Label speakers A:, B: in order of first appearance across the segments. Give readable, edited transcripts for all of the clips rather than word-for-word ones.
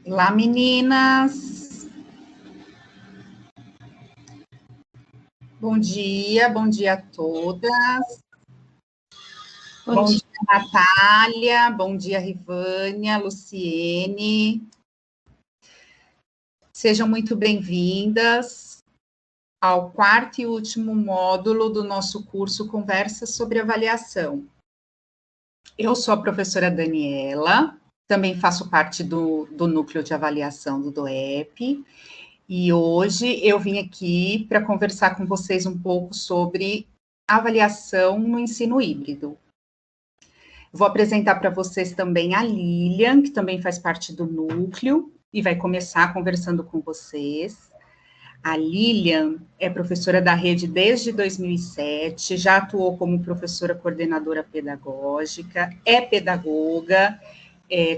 A: Olá, meninas. Bom dia a todas. Bom dia, Natália. Bom dia, Rivânia, Luciene. Sejam muito bem-vindas ao quarto e último módulo do nosso curso Conversas sobre Avaliação. Eu sou a professora Daniela, também faço parte do núcleo de avaliação do DOEP, e hoje eu vim aqui para conversar com vocês um pouco sobre avaliação no ensino híbrido. Vou apresentar para vocês também a Lilian, que também faz parte do núcleo, e vai começar conversando com vocês. A Lilian é professora da rede desde 2007, já atuou como professora coordenadora pedagógica, é pedagoga,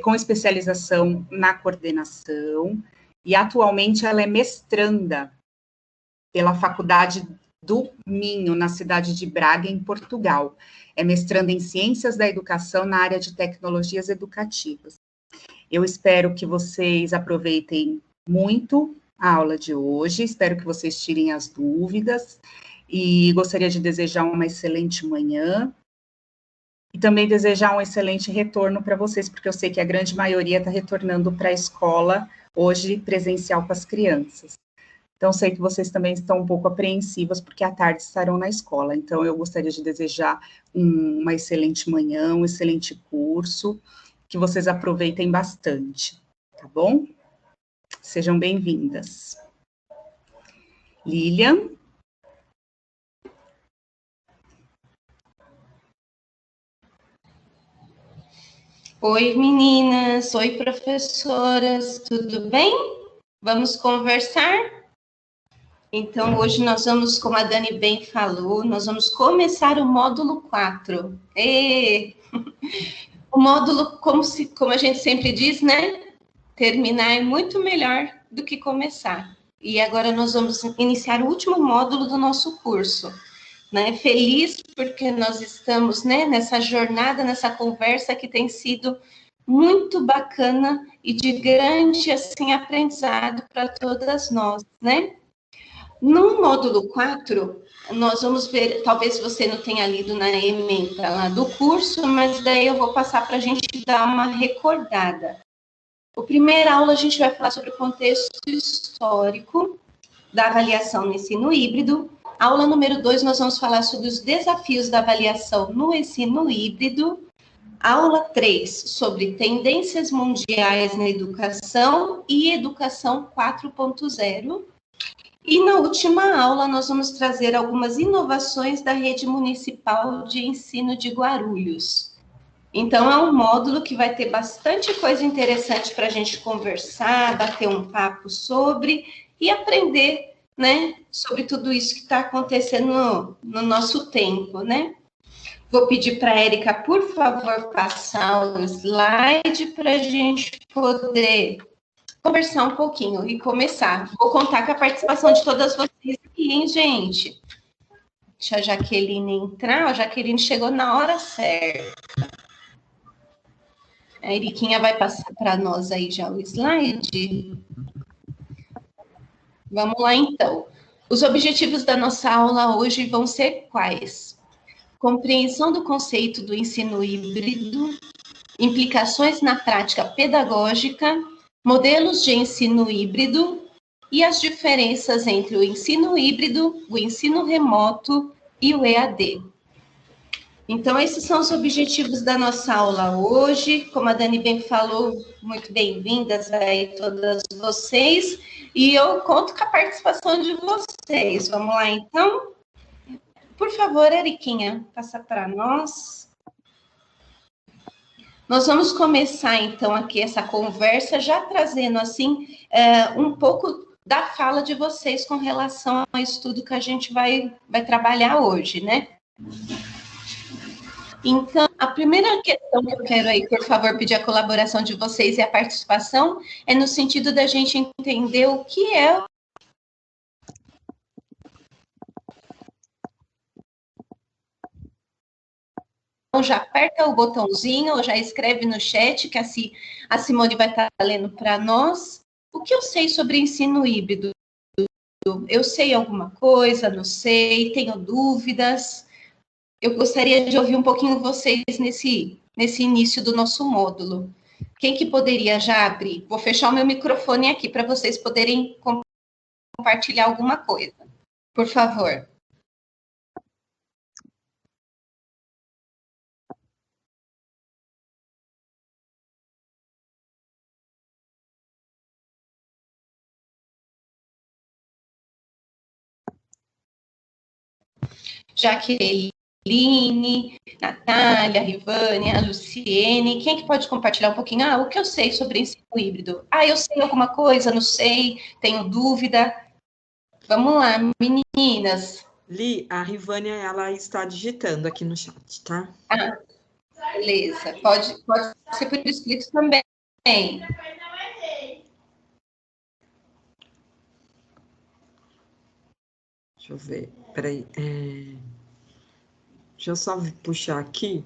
A: com especialização na coordenação, e atualmente ela é mestranda pela Faculdade do Minho, na cidade de Braga, em Portugal. É mestranda em Ciências da Educação na área de Tecnologias Educativas. Eu espero que vocês aproveitem muito a aula de hoje, espero que vocês tirem as dúvidas, e gostaria de desejar uma excelente manhã, e também desejar um excelente retorno para vocês, porque eu sei que a grande maioria está retornando para a escola hoje presencial com as crianças. Então, sei que vocês também estão um pouco apreensivas, porque à tarde estarão na escola. Então, eu gostaria de desejar uma excelente manhã, um excelente curso, que vocês aproveitem bastante, tá bom? Sejam bem-vindas. Lilian?
B: Oi, meninas. Oi, professoras. Tudo bem? Vamos conversar? Então, hoje nós vamos, como a Dani bem falou, nós vamos começar o módulo 4. O módulo, como a gente sempre diz, né? Terminar é muito melhor do que começar. E agora nós vamos iniciar o último módulo do nosso curso. Né? Feliz porque nós estamos, né, nessa jornada, nessa conversa que tem sido muito bacana e de grande assim, aprendizado para todas nós, né? No módulo 4, nós vamos ver, talvez você não tenha lido na ementa lá do curso, mas daí eu vou passar para a gente dar uma recordada. A primeira aula a gente vai falar sobre o contexto histórico da avaliação no ensino híbrido. Aula número 2, nós vamos falar sobre os desafios da avaliação no ensino híbrido. Aula 3, sobre tendências mundiais na educação e educação 4.0. E na última aula, nós vamos trazer algumas inovações da rede municipal de ensino de Guarulhos. Então, é um módulo que vai ter bastante coisa interessante para a gente conversar, bater um papo sobre e aprender, né, sobre tudo isso que está acontecendo no nosso tempo, né? Vou pedir para a Érica, por favor, passar o slide para a gente poder conversar um pouquinho e começar. Vou contar com a participação de todas vocês aqui, hein, gente? Deixa a Jaqueline entrar. A Jaqueline chegou na hora certa. A Eriquinha vai passar para nós aí já o slide. Vamos lá, então. Os objetivos da nossa aula hoje vão ser quais? Compreensão do conceito do ensino híbrido, implicações na prática pedagógica, modelos de ensino híbrido e as diferenças entre o ensino híbrido, o ensino remoto e o EAD. Então, esses são os objetivos da nossa aula hoje. Como a Dani bem falou, muito bem-vindas aí todas vocês. E eu conto com a participação de vocês. Vamos lá, então? Por favor, Eriquinha, passa para nós. Nós vamos começar, então, aqui essa conversa, já trazendo, assim, um pouco da fala de vocês com relação ao estudo que a gente vai trabalhar hoje, né? Então, a primeira questão que eu quero aí, por favor, pedir a colaboração de vocês e a participação é no sentido da gente entender o que é já aperta o botãozinho, ou já escreve no chat, que a Simone vai estar lendo para nós. O que eu sei sobre ensino híbrido? Eu sei alguma coisa, não sei, tenho dúvidas. Eu gostaria de ouvir um pouquinho vocês nesse início do nosso módulo. Quem que poderia já abrir? Vou fechar o meu microfone aqui para vocês poderem compartilhar alguma coisa. Por favor. Jaqueline, Natália, Rivânia, Luciene, quem que pode compartilhar um pouquinho? O que eu sei sobre ensino híbrido? Eu sei alguma coisa, não sei, tenho dúvida. Vamos lá, meninas.
C: Li, a Rivânia, ela está digitando aqui no chat, tá?
B: Beleza. Pode ser por escrito também.
C: Deixa eu ver, peraí. Deixa eu só puxar aqui.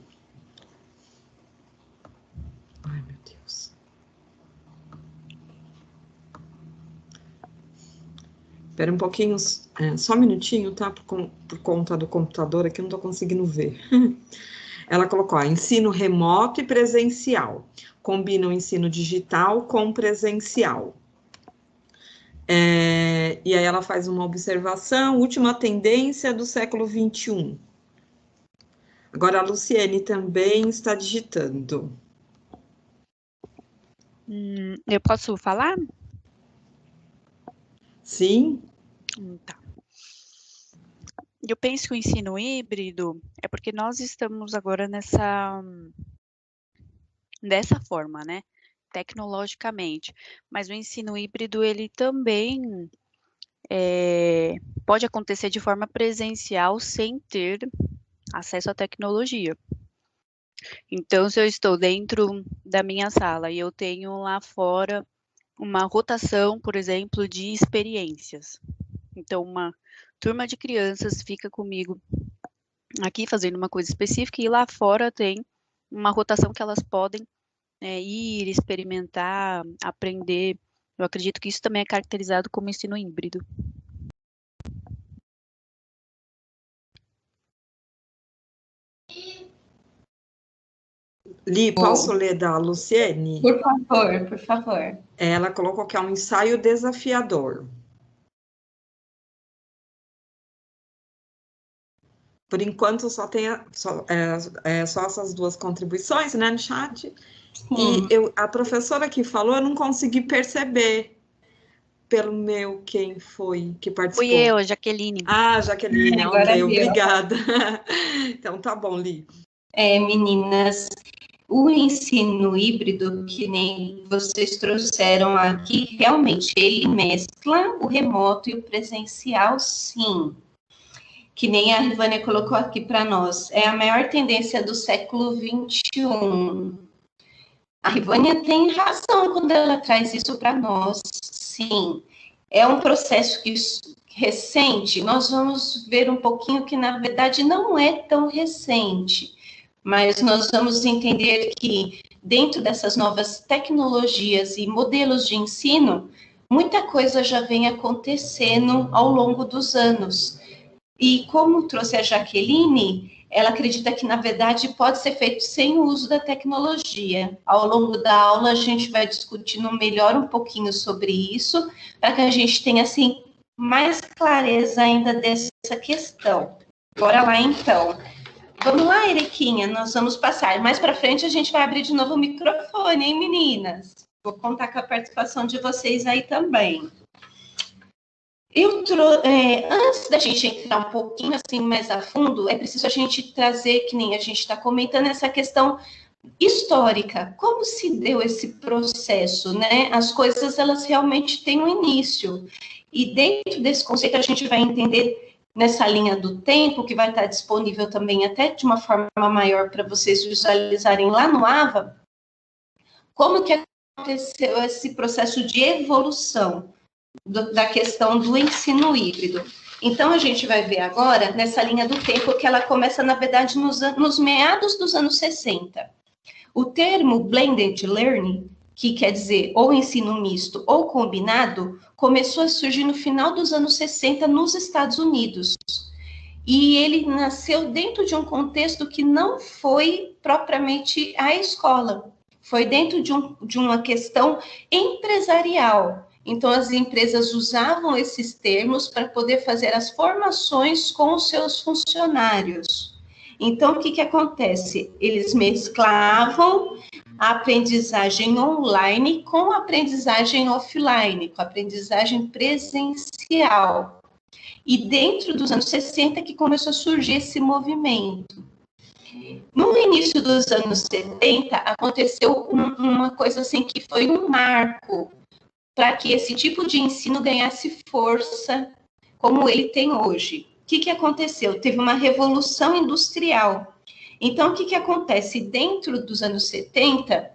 C: Ai, meu Deus. Espera um pouquinho, só um minutinho, tá? Por conta do computador aqui, eu não tô conseguindo ver. Ela colocou, ensino remoto e presencial. Combina o ensino digital com presencial. E aí ela faz uma observação, última tendência do século XXI. Agora a Luciene também está digitando.
D: Eu posso falar?
C: Sim.
D: Tá. Eu penso que o ensino híbrido é porque nós estamos agora dessa forma, né? Tecnologicamente. Mas o ensino híbrido, ele também pode acontecer de forma presencial sem ter acesso à tecnologia. Então, se eu estou dentro da minha sala e eu tenho lá fora uma rotação, por exemplo, de experiências. Então, uma turma de crianças fica comigo aqui fazendo uma coisa específica e lá fora tem uma rotação que elas podem ir, experimentar, aprender. Eu acredito que isso também é caracterizado como ensino híbrido.
C: Li, posso ler da Luciene?
B: Por favor, por favor.
C: Ela colocou que é um ensaio desafiador. Por enquanto, só tem só essas duas contribuições, né, no chat. E a professora que falou, eu não consegui perceber pelo meu quem foi que participou.
D: Fui eu, Jaqueline.
C: Jaqueline, ok, obrigada. Então, tá bom, Li.
B: Meninas, o ensino híbrido, que nem vocês trouxeram aqui, realmente, ele mescla o remoto e o presencial, sim. Que nem a Rivânia colocou aqui para nós. É a maior tendência do século XXI. A Rivânia tem razão quando ela traz isso para nós. Sim, é um processo recente. Nós vamos ver um pouquinho que, na verdade, não é tão recente. Mas nós vamos entender que, dentro dessas novas tecnologias e modelos de ensino, muita coisa já vem acontecendo ao longo dos anos. E como trouxe a Jaqueline, ela acredita que, na verdade, pode ser feito sem o uso da tecnologia. Ao longo da aula, a gente vai discutindo melhor um pouquinho sobre isso, para que a gente tenha, assim, mais clareza ainda dessa questão. Bora lá, então. Vamos lá, Eriquinha, nós vamos passar. Mais para frente, a gente vai abrir de novo o microfone, hein, meninas? Vou contar com a participação de vocês aí também. Antes da gente entrar um pouquinho assim mais a fundo, é preciso a gente trazer, que nem a gente está comentando, essa questão histórica. Como se deu esse processo, né? As coisas, elas realmente têm um início. E dentro desse conceito, a gente vai entender nessa linha do tempo, que vai estar disponível também até de uma forma maior para vocês visualizarem lá no AVA, como que aconteceu esse processo de evolução da questão do ensino híbrido. Então, a gente vai ver agora, nessa linha do tempo, que ela começa, na verdade, nos meados dos anos 60. O termo Blended Learning, que quer dizer ou ensino misto ou combinado, começou a surgir no final dos anos 60 nos Estados Unidos. E ele nasceu dentro de um contexto que não foi propriamente a escola, foi dentro de uma questão empresarial. Então, as empresas usavam esses termos para poder fazer as formações com os seus funcionários. Então, o que acontece? Eles mesclavam a aprendizagem online com a aprendizagem offline, com a aprendizagem presencial. E dentro dos anos 60 que começou a surgir esse movimento. No início dos anos 70, aconteceu uma coisa assim que foi um marco para que esse tipo de ensino ganhasse força como ele tem hoje. O que aconteceu? Teve uma revolução industrial. Então, o que acontece? Dentro dos anos 70,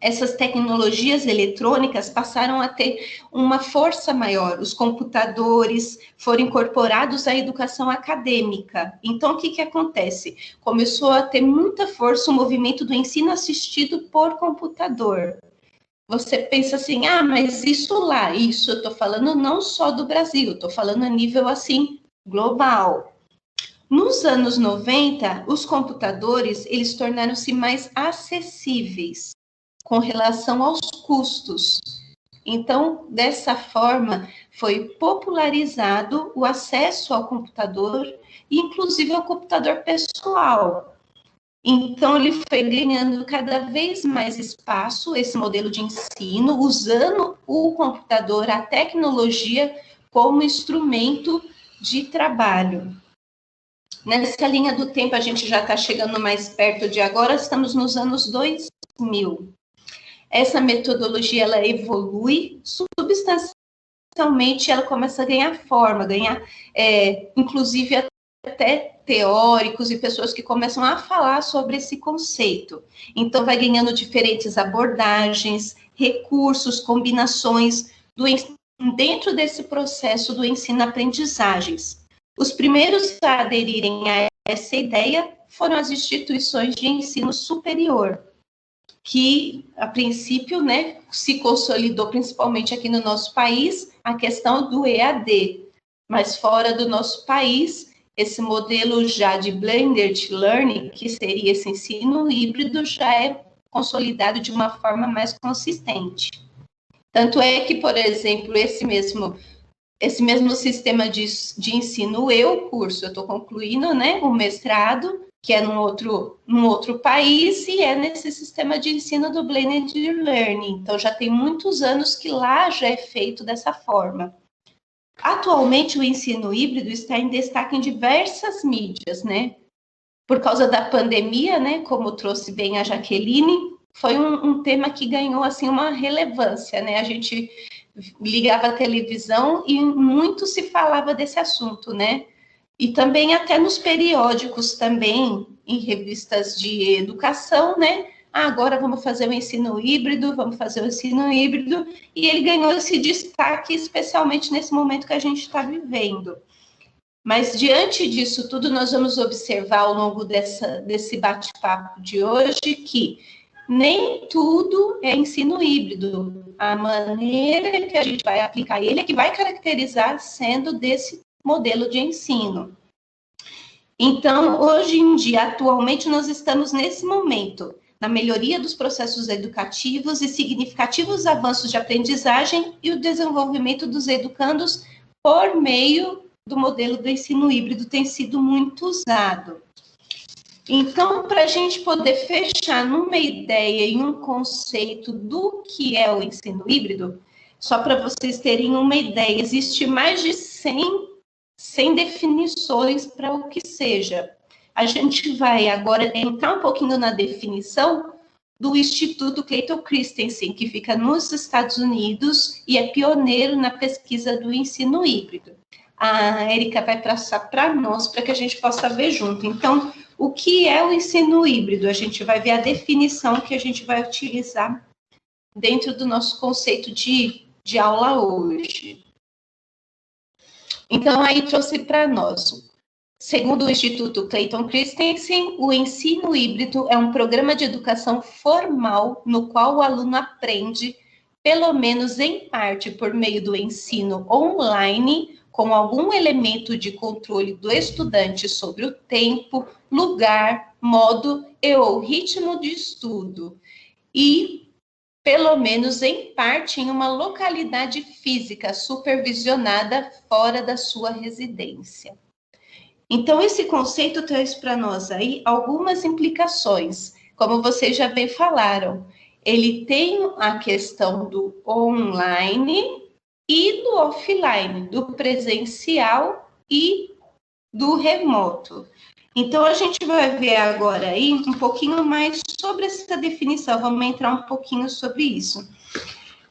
B: essas tecnologias eletrônicas passaram a ter uma força maior. Os computadores foram incorporados à educação acadêmica. Então, o que acontece? Começou a ter muita força o movimento do ensino assistido por computador. Você pensa assim, mas isso lá, isso eu estou falando não só do Brasil, estou falando a nível assim, global. Nos anos 90, os computadores, eles tornaram-se mais acessíveis com relação aos custos. Então, dessa forma, foi popularizado o acesso ao computador, inclusive ao computador pessoal. Então, ele foi ganhando cada vez mais espaço, esse modelo de ensino, usando o computador, a tecnologia, como instrumento de trabalho. Nessa linha do tempo, a gente já está chegando mais perto de agora, estamos nos anos 2000. Essa metodologia, ela evolui substancialmente, ela começa a ganhar forma, inclusive até teóricos e pessoas que começam a falar sobre esse conceito. Então, vai ganhando diferentes abordagens, recursos, combinações dentro desse processo do ensino-aprendizagens. Os primeiros a aderirem a essa ideia foram as instituições de ensino superior, que, a princípio, se consolidou principalmente aqui no nosso país, a questão do EAD. Mas fora do nosso país, esse modelo já de blended learning, que seria esse ensino híbrido, já é consolidado de uma forma mais consistente. Tanto é que, por exemplo, esse mesmo sistema de ensino, eu estou concluindo, o mestrado, que é num outro país, e é nesse sistema de ensino do blended learning. Então, já tem muitos anos que lá já é feito dessa forma. Atualmente, o ensino híbrido está em destaque em diversas mídias, Por causa da pandemia, como trouxe bem a Jaqueline, foi um tema que ganhou, assim, uma relevância, A gente ligava a televisão e muito se falava desse assunto, E também até nos periódicos também, em revistas de educação, agora vamos fazer o ensino híbrido, e ele ganhou esse destaque, especialmente nesse momento que a gente está vivendo. Mas, diante disso tudo, nós vamos observar ao longo desse bate-papo de hoje que nem tudo é ensino híbrido. A maneira que a gente vai aplicar ele é que vai caracterizar sendo desse modelo de ensino. Então, hoje em dia, atualmente, nós estamos nesse momento, na melhoria dos processos educativos e significativos avanços de aprendizagem e o desenvolvimento dos educandos por meio do modelo do ensino híbrido tem sido muito usado. Então, para a gente poder fechar numa ideia e um conceito do que é o ensino híbrido, só para vocês terem uma ideia, existe mais de 100 definições para o que seja. A gente vai agora entrar um pouquinho na definição do Instituto Clayton Christensen, que fica nos Estados Unidos e é pioneiro na pesquisa do ensino híbrido. A Érica vai passar para nós, para que a gente possa ver junto. Então, o que é o ensino híbrido? A gente vai ver a definição que a gente vai utilizar dentro do nosso conceito de aula hoje. Então, aí trouxe para nós. Segundo o Instituto Clayton Christensen, o ensino híbrido é um programa de educação formal no qual o aluno aprende, pelo menos em parte, por meio do ensino online, com algum elemento de controle do estudante sobre o tempo, lugar, modo e ou ritmo de estudo, e, pelo menos em parte, em uma localidade física supervisionada fora da sua residência. Então, esse conceito traz para nós aí algumas implicações, como vocês já bem falaram. Ele tem a questão do online e do offline, do presencial e do remoto. Então, a gente vai ver agora aí um pouquinho mais sobre essa definição, vamos entrar um pouquinho sobre isso.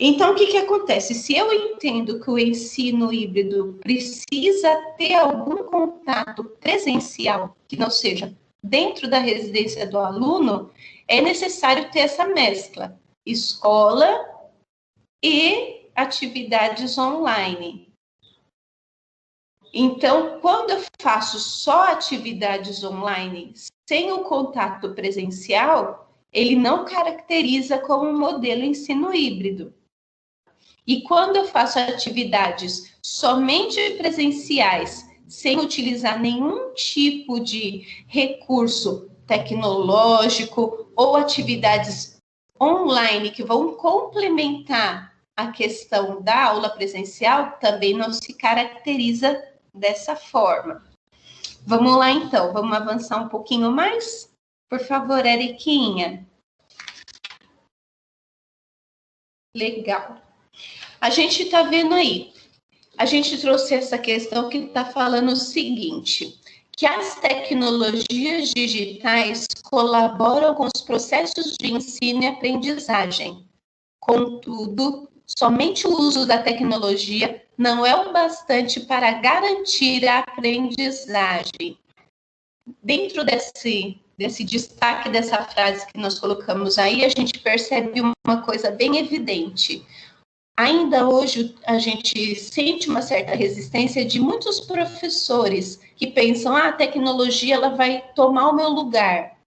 B: Então, o que acontece? Se eu entendo que o ensino híbrido precisa ter algum contato presencial, que não seja dentro da residência do aluno, é necessário ter essa mescla, escola e atividades online. Então, quando eu faço só atividades online sem o contato presencial, ele não caracteriza como um modelo ensino híbrido. E quando eu faço atividades somente presenciais, sem utilizar nenhum tipo de recurso tecnológico ou atividades online que vão complementar a questão da aula presencial, também não se caracteriza dessa forma. Vamos lá, então. Vamos avançar um pouquinho mais? Por favor, Eriquinha. Legal. A gente está vendo aí, a gente trouxe essa questão que está falando o seguinte, que as tecnologias digitais colaboram com os processos de ensino e aprendizagem. Contudo, somente o uso da tecnologia não é o bastante para garantir a aprendizagem. Dentro desse destaque dessa frase que nós colocamos aí, a gente percebe uma coisa bem evidente. Ainda hoje a gente sente uma certa resistência de muitos professores que pensam, a tecnologia ela vai tomar o meu lugar,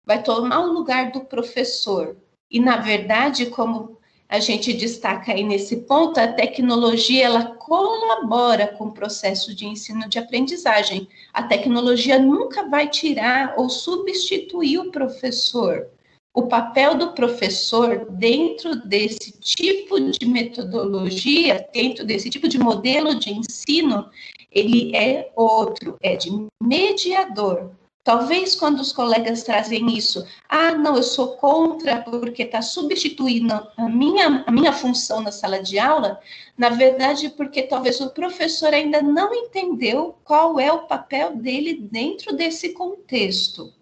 B: vai tomar o lugar do professor. E, na verdade, como a gente destaca aí nesse ponto, a tecnologia ela colabora com o processo de ensino de aprendizagem. A tecnologia nunca vai tirar ou substituir o professor. O papel do professor dentro desse tipo de metodologia, dentro desse tipo de modelo de ensino, ele é outro, é de mediador. Talvez quando os colegas trazem isso, não, eu sou contra porque está substituindo a minha função na sala de aula, na verdade, porque talvez o professor ainda não entendeu qual é o papel dele dentro desse contexto.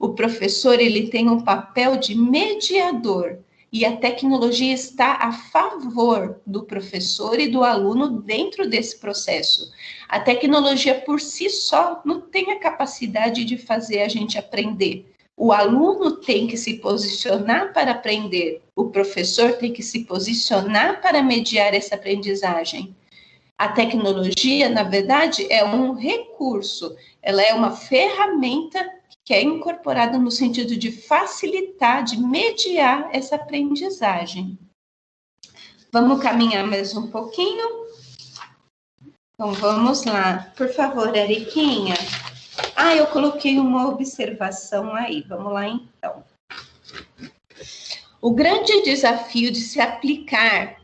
B: O professor ele tem um papel de mediador e a tecnologia está a favor do professor e do aluno dentro desse processo. A tecnologia por si só não tem a capacidade de fazer a gente aprender. O aluno tem que se posicionar para aprender, o professor tem que se posicionar para mediar essa aprendizagem. A tecnologia, na verdade, é um recurso, ela é uma ferramenta que é incorporada no sentido de facilitar, de mediar essa aprendizagem. Vamos caminhar mais um pouquinho? Então, vamos lá. Por favor, Eriquinha. Eu coloquei uma observação aí. Vamos lá, então. O grande desafio de se aplicar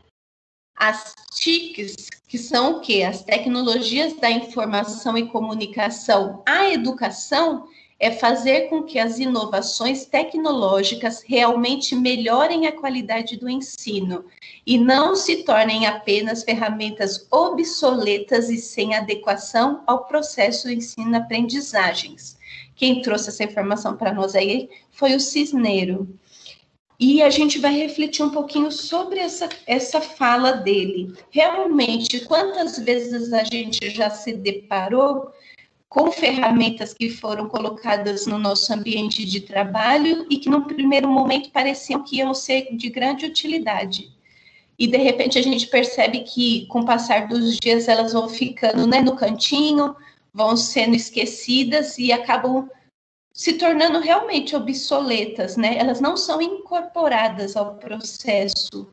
B: as TICs, que são o quê? As tecnologias da informação e comunicação à educação, é fazer com que as inovações tecnológicas realmente melhorem a qualidade do ensino e não se tornem apenas ferramentas obsoletas e sem adequação ao processo de ensino-aprendizagens. Quem trouxe essa informação para nós aí foi o Cisneiro. E a gente vai refletir um pouquinho sobre essa fala dele. Realmente, quantas vezes a gente já se deparou com ferramentas que foram colocadas no nosso ambiente de trabalho e que, no primeiro momento, pareciam que iam ser de grande utilidade. e de repente a gente percebe que com o passar dos dias elas vão ficando, né, no cantinho, vão sendo esquecidas e acabam se tornando realmente obsoletas, né? Elas não são incorporadas ao processo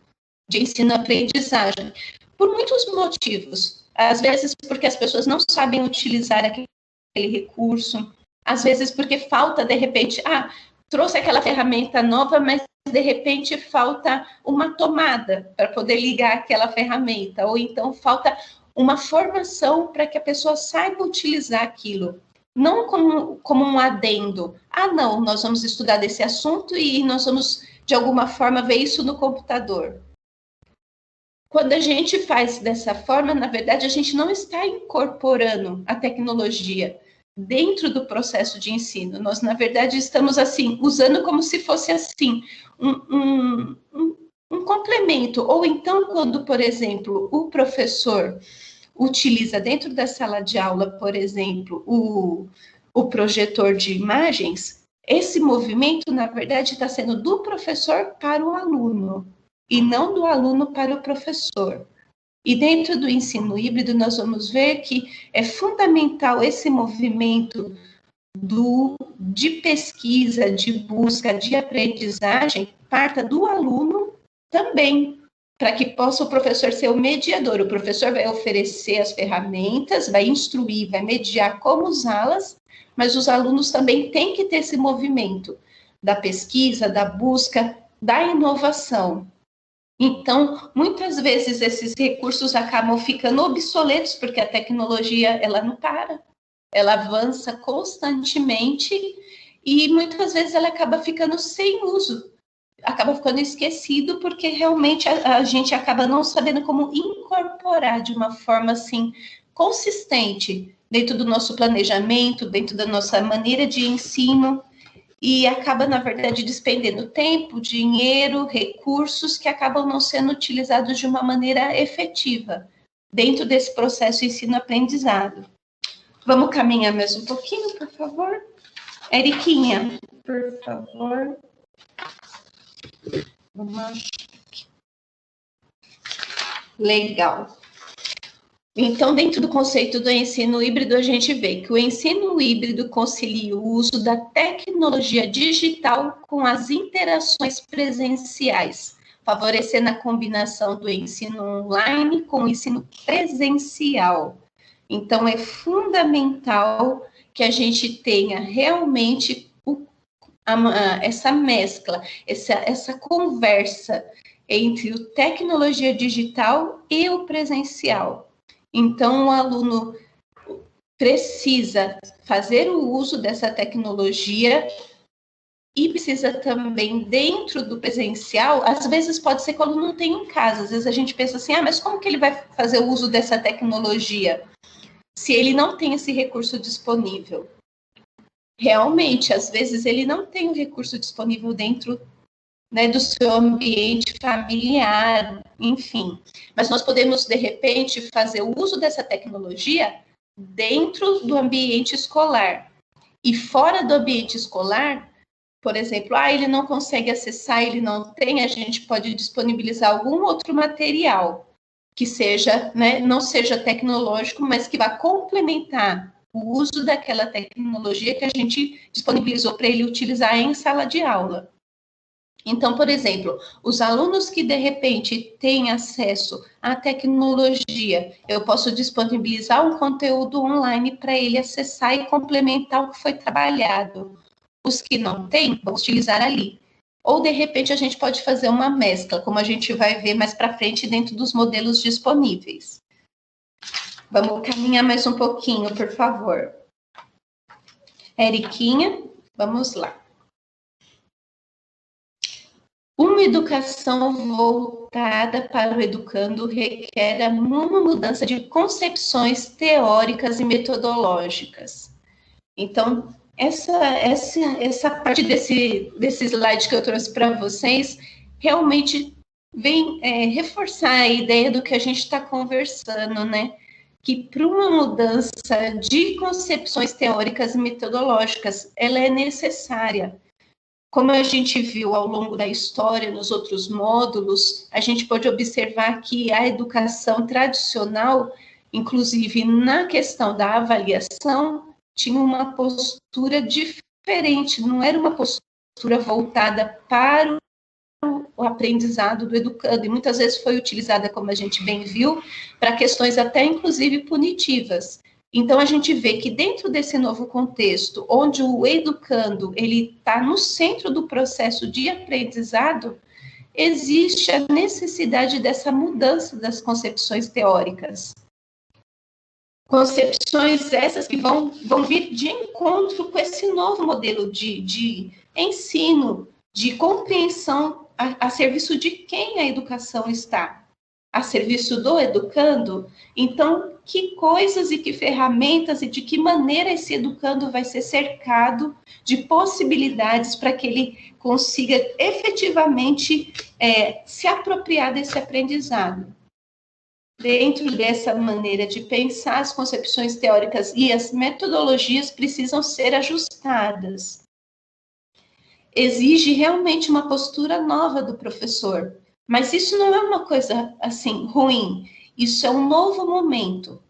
B: de ensino-aprendizagem, por muitos motivos. Às vezes porque as pessoas não sabem utilizar aquele recurso, às vezes porque falta, de repente, trouxe aquela ferramenta nova, mas de repente falta uma tomada para poder ligar aquela ferramenta, ou então falta uma formação para que a pessoa saiba utilizar aquilo. Não como um adendo. Não, nós vamos estudar desse assunto e nós vamos, de alguma forma, ver isso no computador. Quando a gente faz dessa forma, na verdade, a gente não está incorporando a tecnologia dentro do processo de ensino. Nós, na verdade, estamos, assim, usando como se fosse, assim, um complemento. Ou então, quando, por exemplo, o professor utiliza dentro da sala de aula, por exemplo, o projetor de imagens, esse movimento, na verdade, está sendo do professor para o aluno, e não do aluno para o professor. E dentro do ensino híbrido, nós vamos ver que é fundamental esse movimento de pesquisa, de busca, de aprendizagem, parta do aluno também, para que possa o professor ser o mediador. O professor vai oferecer as ferramentas, vai instruir, vai mediar como usá-las, mas os alunos também têm que ter esse movimento da pesquisa, da busca, da inovação. Então, muitas vezes esses recursos acabam ficando obsoletos, porque a tecnologia, ela não para, ela avança constantemente e muitas vezes ela acaba ficando sem uso, acaba ficando esquecido, porque realmente a gente acaba não sabendo como incorporar de uma forma assim consistente dentro do nosso planejamento, dentro da nossa maneira de ensino, e acaba, na verdade, despendendo tempo, dinheiro, recursos que acabam não sendo utilizados de uma maneira efetiva dentro desse processo ensino-aprendizado. Vamos caminhar mais um pouquinho, por favor? Eriquinha, por favor. Vamos. Legal. Então, dentro do conceito do ensino híbrido, a gente vê que o ensino híbrido concilia o uso da tecnologia digital com as interações presenciais, favorecendo a combinação do ensino online com o ensino presencial. Então, é fundamental que a gente tenha realmente essa mescla, essa conversa entre a tecnologia digital e o presencial. Então, o aluno precisa fazer o uso dessa tecnologia e precisa também, dentro do presencial, às vezes pode ser que o aluno não tenha em casa, às vezes a gente pensa assim, mas como que ele vai fazer o uso dessa tecnologia se ele não tem esse recurso disponível? Realmente, às vezes ele não tem o recurso disponível dentro, né, do seu ambiente familiar, enfim. Mas nós podemos, de repente, fazer o uso dessa tecnologia dentro do ambiente escolar. E fora do ambiente escolar, por exemplo, ele não consegue acessar, ele não tem, a gente pode disponibilizar algum outro material que seja, né, não seja tecnológico, mas que vá complementar o uso daquela tecnologia que a gente disponibilizou para ele utilizar em sala de aula. Então, por exemplo, os alunos que, de repente, têm acesso à tecnologia, eu posso disponibilizar um conteúdo online para ele acessar e complementar o que foi trabalhado. Os que não têm, vão utilizar ali. Ou, de repente, a gente pode fazer uma mescla, como a gente vai ver mais para frente dentro dos modelos disponíveis. Vamos caminhar mais um pouquinho, por favor. Eriquinha, vamos lá. Uma educação voltada para o educando requer uma mudança de concepções teóricas e metodológicas. Então, essa parte desse slide que eu trouxe para vocês realmente vem reforçar a ideia do que a gente está conversando, né? Que para uma mudança de concepções teóricas e metodológicas, ela é necessária. Como a gente viu ao longo da história, nos outros módulos, a gente pode observar que a educação tradicional, inclusive na questão da avaliação, tinha uma postura diferente, não era uma postura voltada para o aprendizado do educando, e muitas vezes foi utilizada, como a gente bem viu, para questões até inclusive punitivas. Então, a gente vê que dentro desse novo contexto, onde o educando ele está no centro do processo de aprendizado, existe a necessidade dessa mudança das concepções teóricas. Concepções essas que vão vir de encontro com esse novo modelo de ensino, de compreensão a serviço de quem a educação está. A serviço do educando. Então, que coisas e que ferramentas e de que maneira esse educando vai ser cercado de possibilidades para que ele consiga efetivamente se apropriar desse aprendizado. Dentro dessa maneira de pensar, as concepções teóricas e as metodologias precisam ser ajustadas. Exige realmente uma postura nova do professor. Mas isso não é uma coisa, assim, ruim. Isso é um novo momento.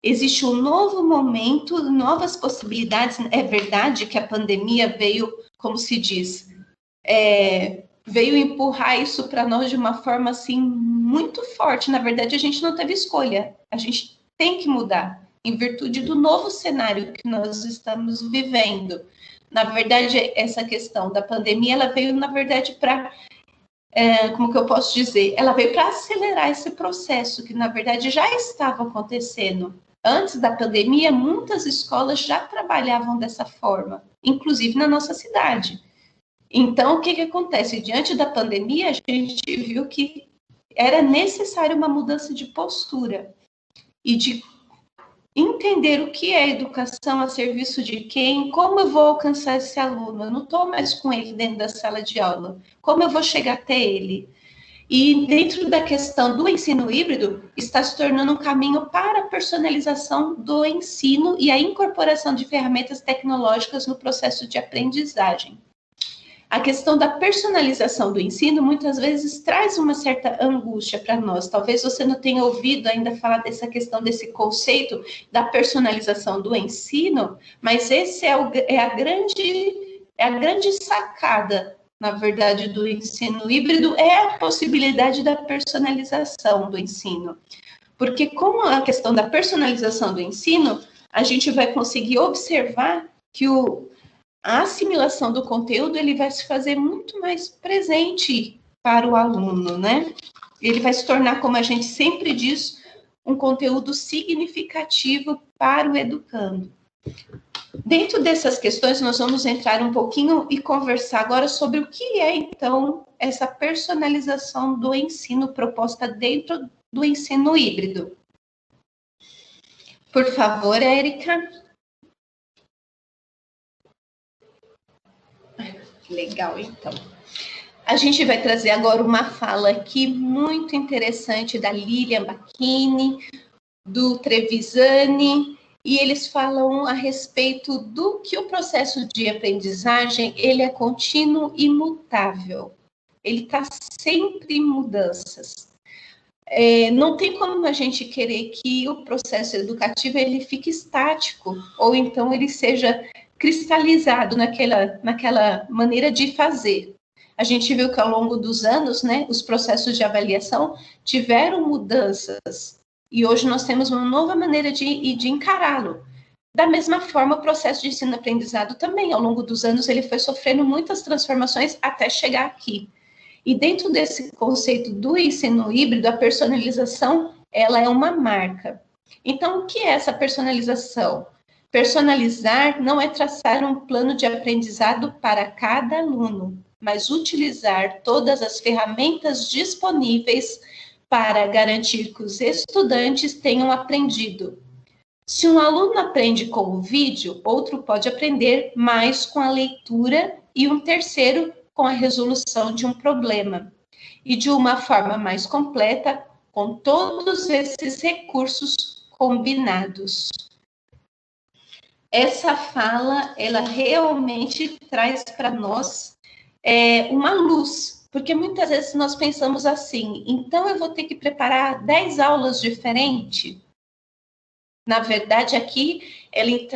B: Existe um novo momento, novas possibilidades. É verdade que a pandemia veio, como se diz, veio empurrar isso para nós de uma forma, assim, muito forte. Na verdade, a gente não teve escolha. A gente tem que mudar, em virtude do novo cenário que nós estamos vivendo. Na verdade, essa questão da pandemia, ela veio, na verdade, para... como que eu posso dizer? Ela veio para acelerar esse processo que, na verdade, já estava acontecendo. Antes da pandemia, muitas escolas já trabalhavam dessa forma, inclusive na nossa cidade. Então, o que acontece? Diante da pandemia, a gente viu que era necessário uma mudança de postura e de entender o que é educação a serviço de quem, como eu vou alcançar esse aluno. Eu não estou mais com ele dentro da sala de aula. Como eu vou chegar até ele? E dentro da questão do ensino híbrido, está se tornando um caminho para a personalização do ensino e a incorporação de ferramentas tecnológicas no processo de aprendizagem. A questão da personalização do ensino muitas vezes traz uma certa angústia para nós. Talvez você não tenha ouvido ainda falar dessa questão, desse conceito da personalização do ensino, mas esse é a grande sacada, na verdade, do ensino híbrido, é a possibilidade da personalização do ensino. Porque com a questão da personalização do ensino, a gente vai conseguir observar que a assimilação do conteúdo ele vai se fazer muito mais presente para o aluno, né? Ele vai se tornar, como a gente sempre diz, um conteúdo significativo para o educando. Dentro dessas questões, nós vamos entrar um pouquinho e conversar agora sobre o que é, então, essa personalização do ensino proposta dentro do ensino híbrido. Por favor, Érica. Legal, então. A gente vai trazer agora uma fala aqui muito interessante da Lilian Bacchini, do Trevisani, e eles falam a respeito do que o processo de aprendizagem, ele é contínuo e mutável. Ele está sempre em mudanças. Não tem como a gente querer que o processo educativo ele fique estático, ou então ele seja cristalizado naquela maneira de fazer. A gente viu que ao longo dos anos, né, os processos de avaliação tiveram mudanças e hoje nós temos uma nova maneira de encará-lo. Da mesma forma, o processo de ensino-aprendizado também, ao longo dos anos, ele foi sofrendo muitas transformações até chegar aqui. E dentro desse conceito do ensino híbrido, a personalização, ela é uma marca. Então, o que é essa personalização? Personalizar não é traçar um plano de aprendizado para cada aluno, mas utilizar todas as ferramentas disponíveis para garantir que os estudantes tenham aprendido. Se um aluno aprende com o vídeo, outro pode aprender mais com a leitura e um terceiro com a resolução de um problema. E de uma forma mais completa, com todos esses recursos combinados. Essa fala, ela realmente traz para nós uma luz, porque muitas vezes nós pensamos assim, então eu vou ter que preparar 10 aulas diferentes. Na verdade, aqui ele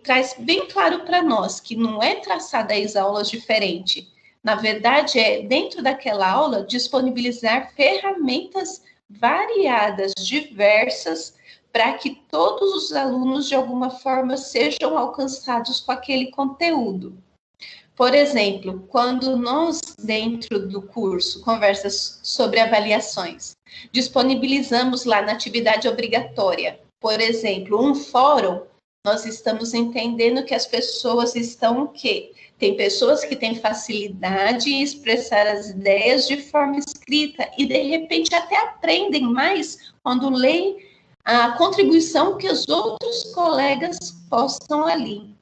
B: traz bem claro para nós que não é traçar 10 aulas diferentes. Na verdade, é dentro daquela aula disponibilizar ferramentas variadas, diversas, para que todos os alunos, de alguma forma, sejam alcançados com aquele conteúdo. Por exemplo, quando nós, dentro do curso, conversas sobre avaliações, disponibilizamos lá na atividade obrigatória, por exemplo, um fórum, nós estamos entendendo que as pessoas estão o quê? Tem pessoas que têm facilidade em expressar as ideias de forma escrita e, de repente, até aprendem mais quando leem a contribuição que os outros colegas postam ali.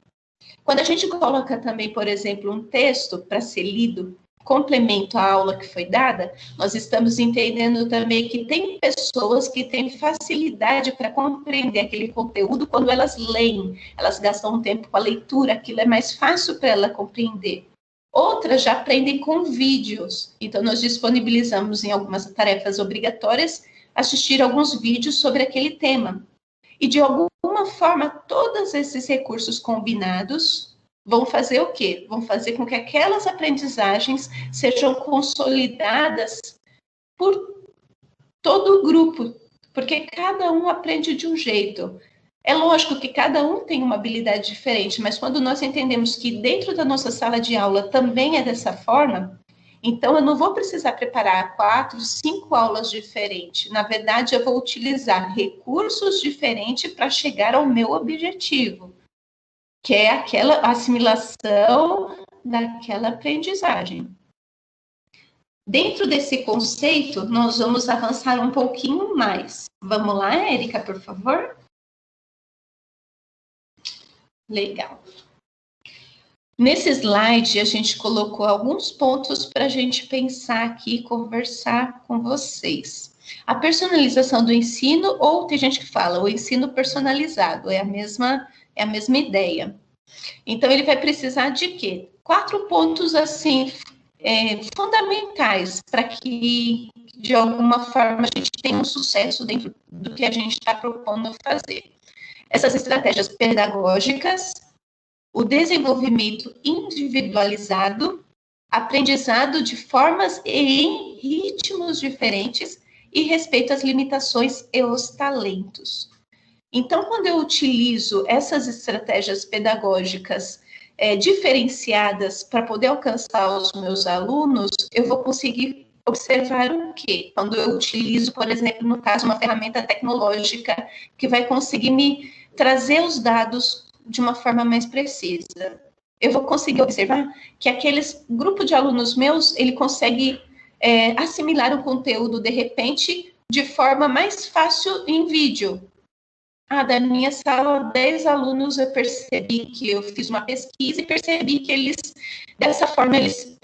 B: Quando a gente coloca também, por exemplo, um texto para ser lido, complemento à aula que foi dada, nós estamos entendendo também que tem pessoas que têm facilidade para compreender aquele conteúdo quando elas leem, elas gastam um tempo com a leitura, aquilo é mais fácil para ela compreender. Outras já aprendem com vídeos, então nós disponibilizamos em algumas tarefas obrigatórias assistir alguns vídeos sobre aquele tema. E de alguma forma, todos esses recursos combinados vão fazer o quê? Vão fazer com que aquelas aprendizagens sejam consolidadas por todo o grupo, porque cada um aprende de um jeito. É lógico que cada um tem uma habilidade diferente, mas quando nós entendemos que dentro da nossa sala de aula também é dessa forma, então eu não vou precisar preparar 4, 5 aulas diferentes. Na verdade, eu vou utilizar recursos diferentes para chegar ao meu objetivo, que é aquela assimilação daquela aprendizagem. Dentro desse conceito, nós vamos avançar um pouquinho mais. Vamos lá, Érica, por favor? Legal. Nesse slide, a gente colocou alguns pontos para a gente pensar aqui e conversar com vocês. A personalização do ensino, ou tem gente que fala, o ensino personalizado, é a mesma ideia. Então, ele vai precisar de quê? 4 pontos, assim, fundamentais para que, de alguma forma, a gente tenha um sucesso dentro do que a gente está propondo fazer. Essas estratégias pedagógicas, o desenvolvimento individualizado, aprendizado de formas e em ritmos diferentes e respeito às limitações e os talentos. Então, quando eu utilizo essas estratégias pedagógicas diferenciadas para poder alcançar os meus alunos, eu vou conseguir observar o quê? Quando eu utilizo, por exemplo, no caso, uma ferramenta tecnológica que vai conseguir me trazer os dados de uma forma mais precisa. Eu vou conseguir observar que aquele grupo de alunos meus, ele consegue assimilar o conteúdo, de repente, de forma mais fácil em vídeo. Da minha sala, 10 alunos, eu percebi que eu fiz uma pesquisa e percebi que eles, dessa forma, eles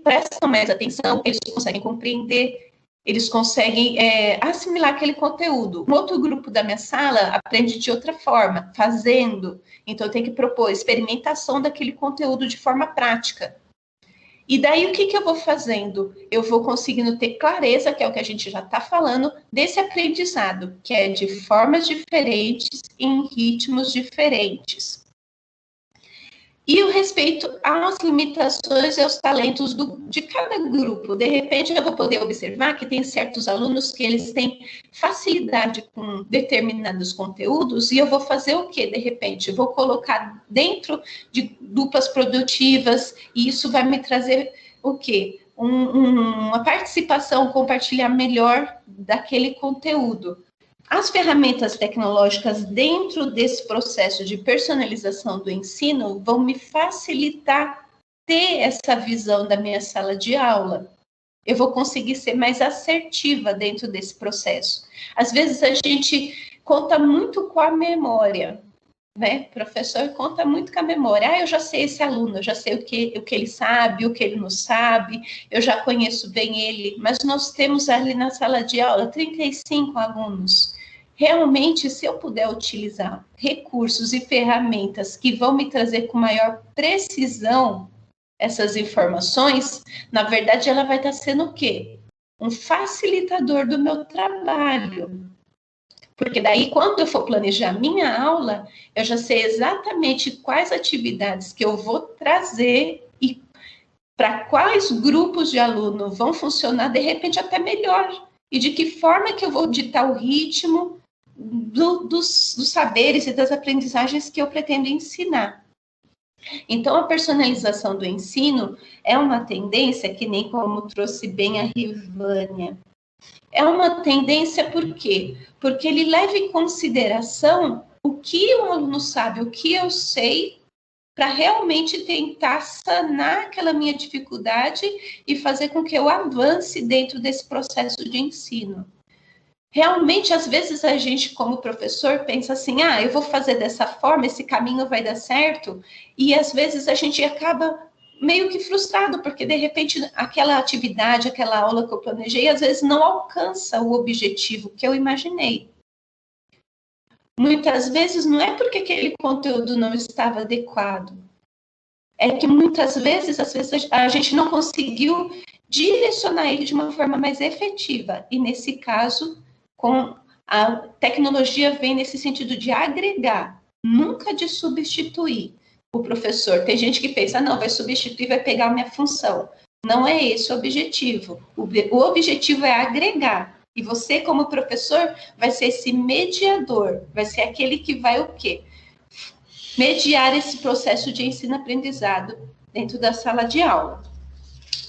B: prestam mais atenção, eles conseguem compreender, eles conseguem assimilar aquele conteúdo. Um outro grupo da minha sala aprende de outra forma, fazendo. Então, eu tenho que propor experimentação daquele conteúdo de forma prática. E daí, o que eu vou fazendo? Eu vou conseguindo ter clareza, que é o que a gente já está falando, desse aprendizado, que é de formas diferentes, em ritmos diferentes. E o respeito às limitações e aos talentos de cada grupo. De repente, eu vou poder observar que tem certos alunos que eles têm facilidade com determinados conteúdos, e eu vou fazer o quê? De repente, eu vou colocar dentro de duplas produtivas, e isso vai me trazer o quê? Uma participação, compartilhar melhor daquele conteúdo. As ferramentas tecnológicas dentro desse processo de personalização do ensino vão me facilitar ter essa visão da minha sala de aula. Eu vou conseguir ser mais assertiva dentro desse processo. Às vezes a gente conta muito com a memória, né? O professor conta muito com a memória. Eu já sei esse aluno, eu já sei o que ele sabe, o que ele não sabe, eu já conheço bem ele, mas nós temos ali na sala de aula 35 alunos. Realmente, se eu puder utilizar recursos e ferramentas que vão me trazer com maior precisão, essas informações, na verdade, ela vai estar sendo o quê? Um facilitador do meu trabalho. Porque daí, quando eu for planejar minha aula, eu já sei exatamente quais atividades que eu vou trazer e para quais grupos de aluno vão funcionar, de repente, até melhor. E de que forma que eu vou ditar o ritmo dos saberes e das aprendizagens que eu pretendo ensinar. Então, a personalização do ensino é uma tendência, que nem como trouxe bem a Rivânia, é uma tendência por quê? Porque ele leva em consideração o que o aluno sabe, o que eu sei, para realmente tentar sanar aquela minha dificuldade e fazer com que eu avance dentro desse processo de ensino. Realmente, às vezes, a gente, como professor, pensa assim, eu vou fazer dessa forma, esse caminho vai dar certo, e às vezes a gente acaba meio que frustrado, porque de repente aquela atividade, aquela aula que eu planejei, às vezes não alcança o objetivo que eu imaginei. Muitas vezes não é porque aquele conteúdo não estava adequado, é que muitas vezes, às vezes a gente não conseguiu direcionar ele de uma forma mais efetiva, e nesse caso, com a tecnologia vem nesse sentido de agregar, nunca de substituir o professor. Tem gente que pensa, não, vai substituir, vai pegar a minha função. Não é esse o objetivo. O objetivo é agregar. E você, como professor, vai ser esse mediador, vai ser aquele que vai o quê? Mediar esse processo de ensino-aprendizado dentro da sala de aula.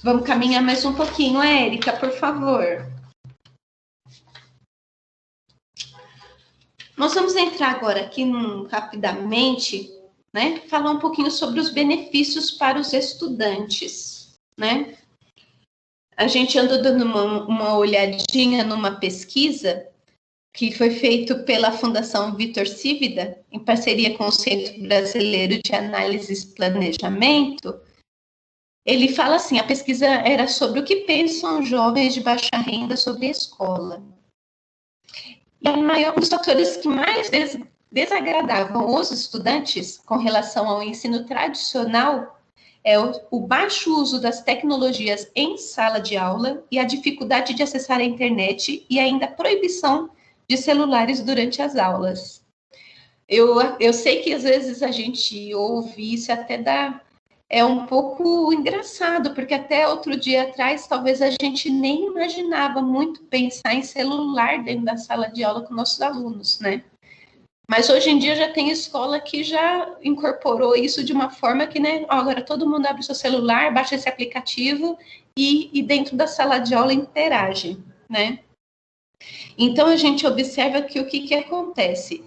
B: Vamos caminhar mais um pouquinho, Érica, por favor. Nós vamos entrar agora aqui rapidamente, né, falar um pouquinho sobre os benefícios para os estudantes, né? A gente andou dando uma olhadinha numa pesquisa que foi feita pela Fundação Vitor Cívida, em parceria com o Centro Brasileiro de Análise e Planejamento. Ele fala assim, a pesquisa era sobre o que pensam jovens de baixa renda sobre a escola. E um dos fatores que mais desagradavam os estudantes com relação ao ensino tradicional é o baixo uso das tecnologias em sala de aula e a dificuldade de acessar a internet e ainda a proibição de celulares durante as aulas. Eu sei que às vezes a gente ouve isso até é um pouco engraçado, porque até outro dia atrás, talvez a gente nem imaginava muito pensar em celular dentro da sala de aula com nossos alunos, né? Mas hoje em dia já tem escola que já incorporou isso de uma forma que, né, agora todo mundo abre o seu celular, baixa esse aplicativo e dentro da sala de aula interage, né? Então, a gente observa que o que acontece?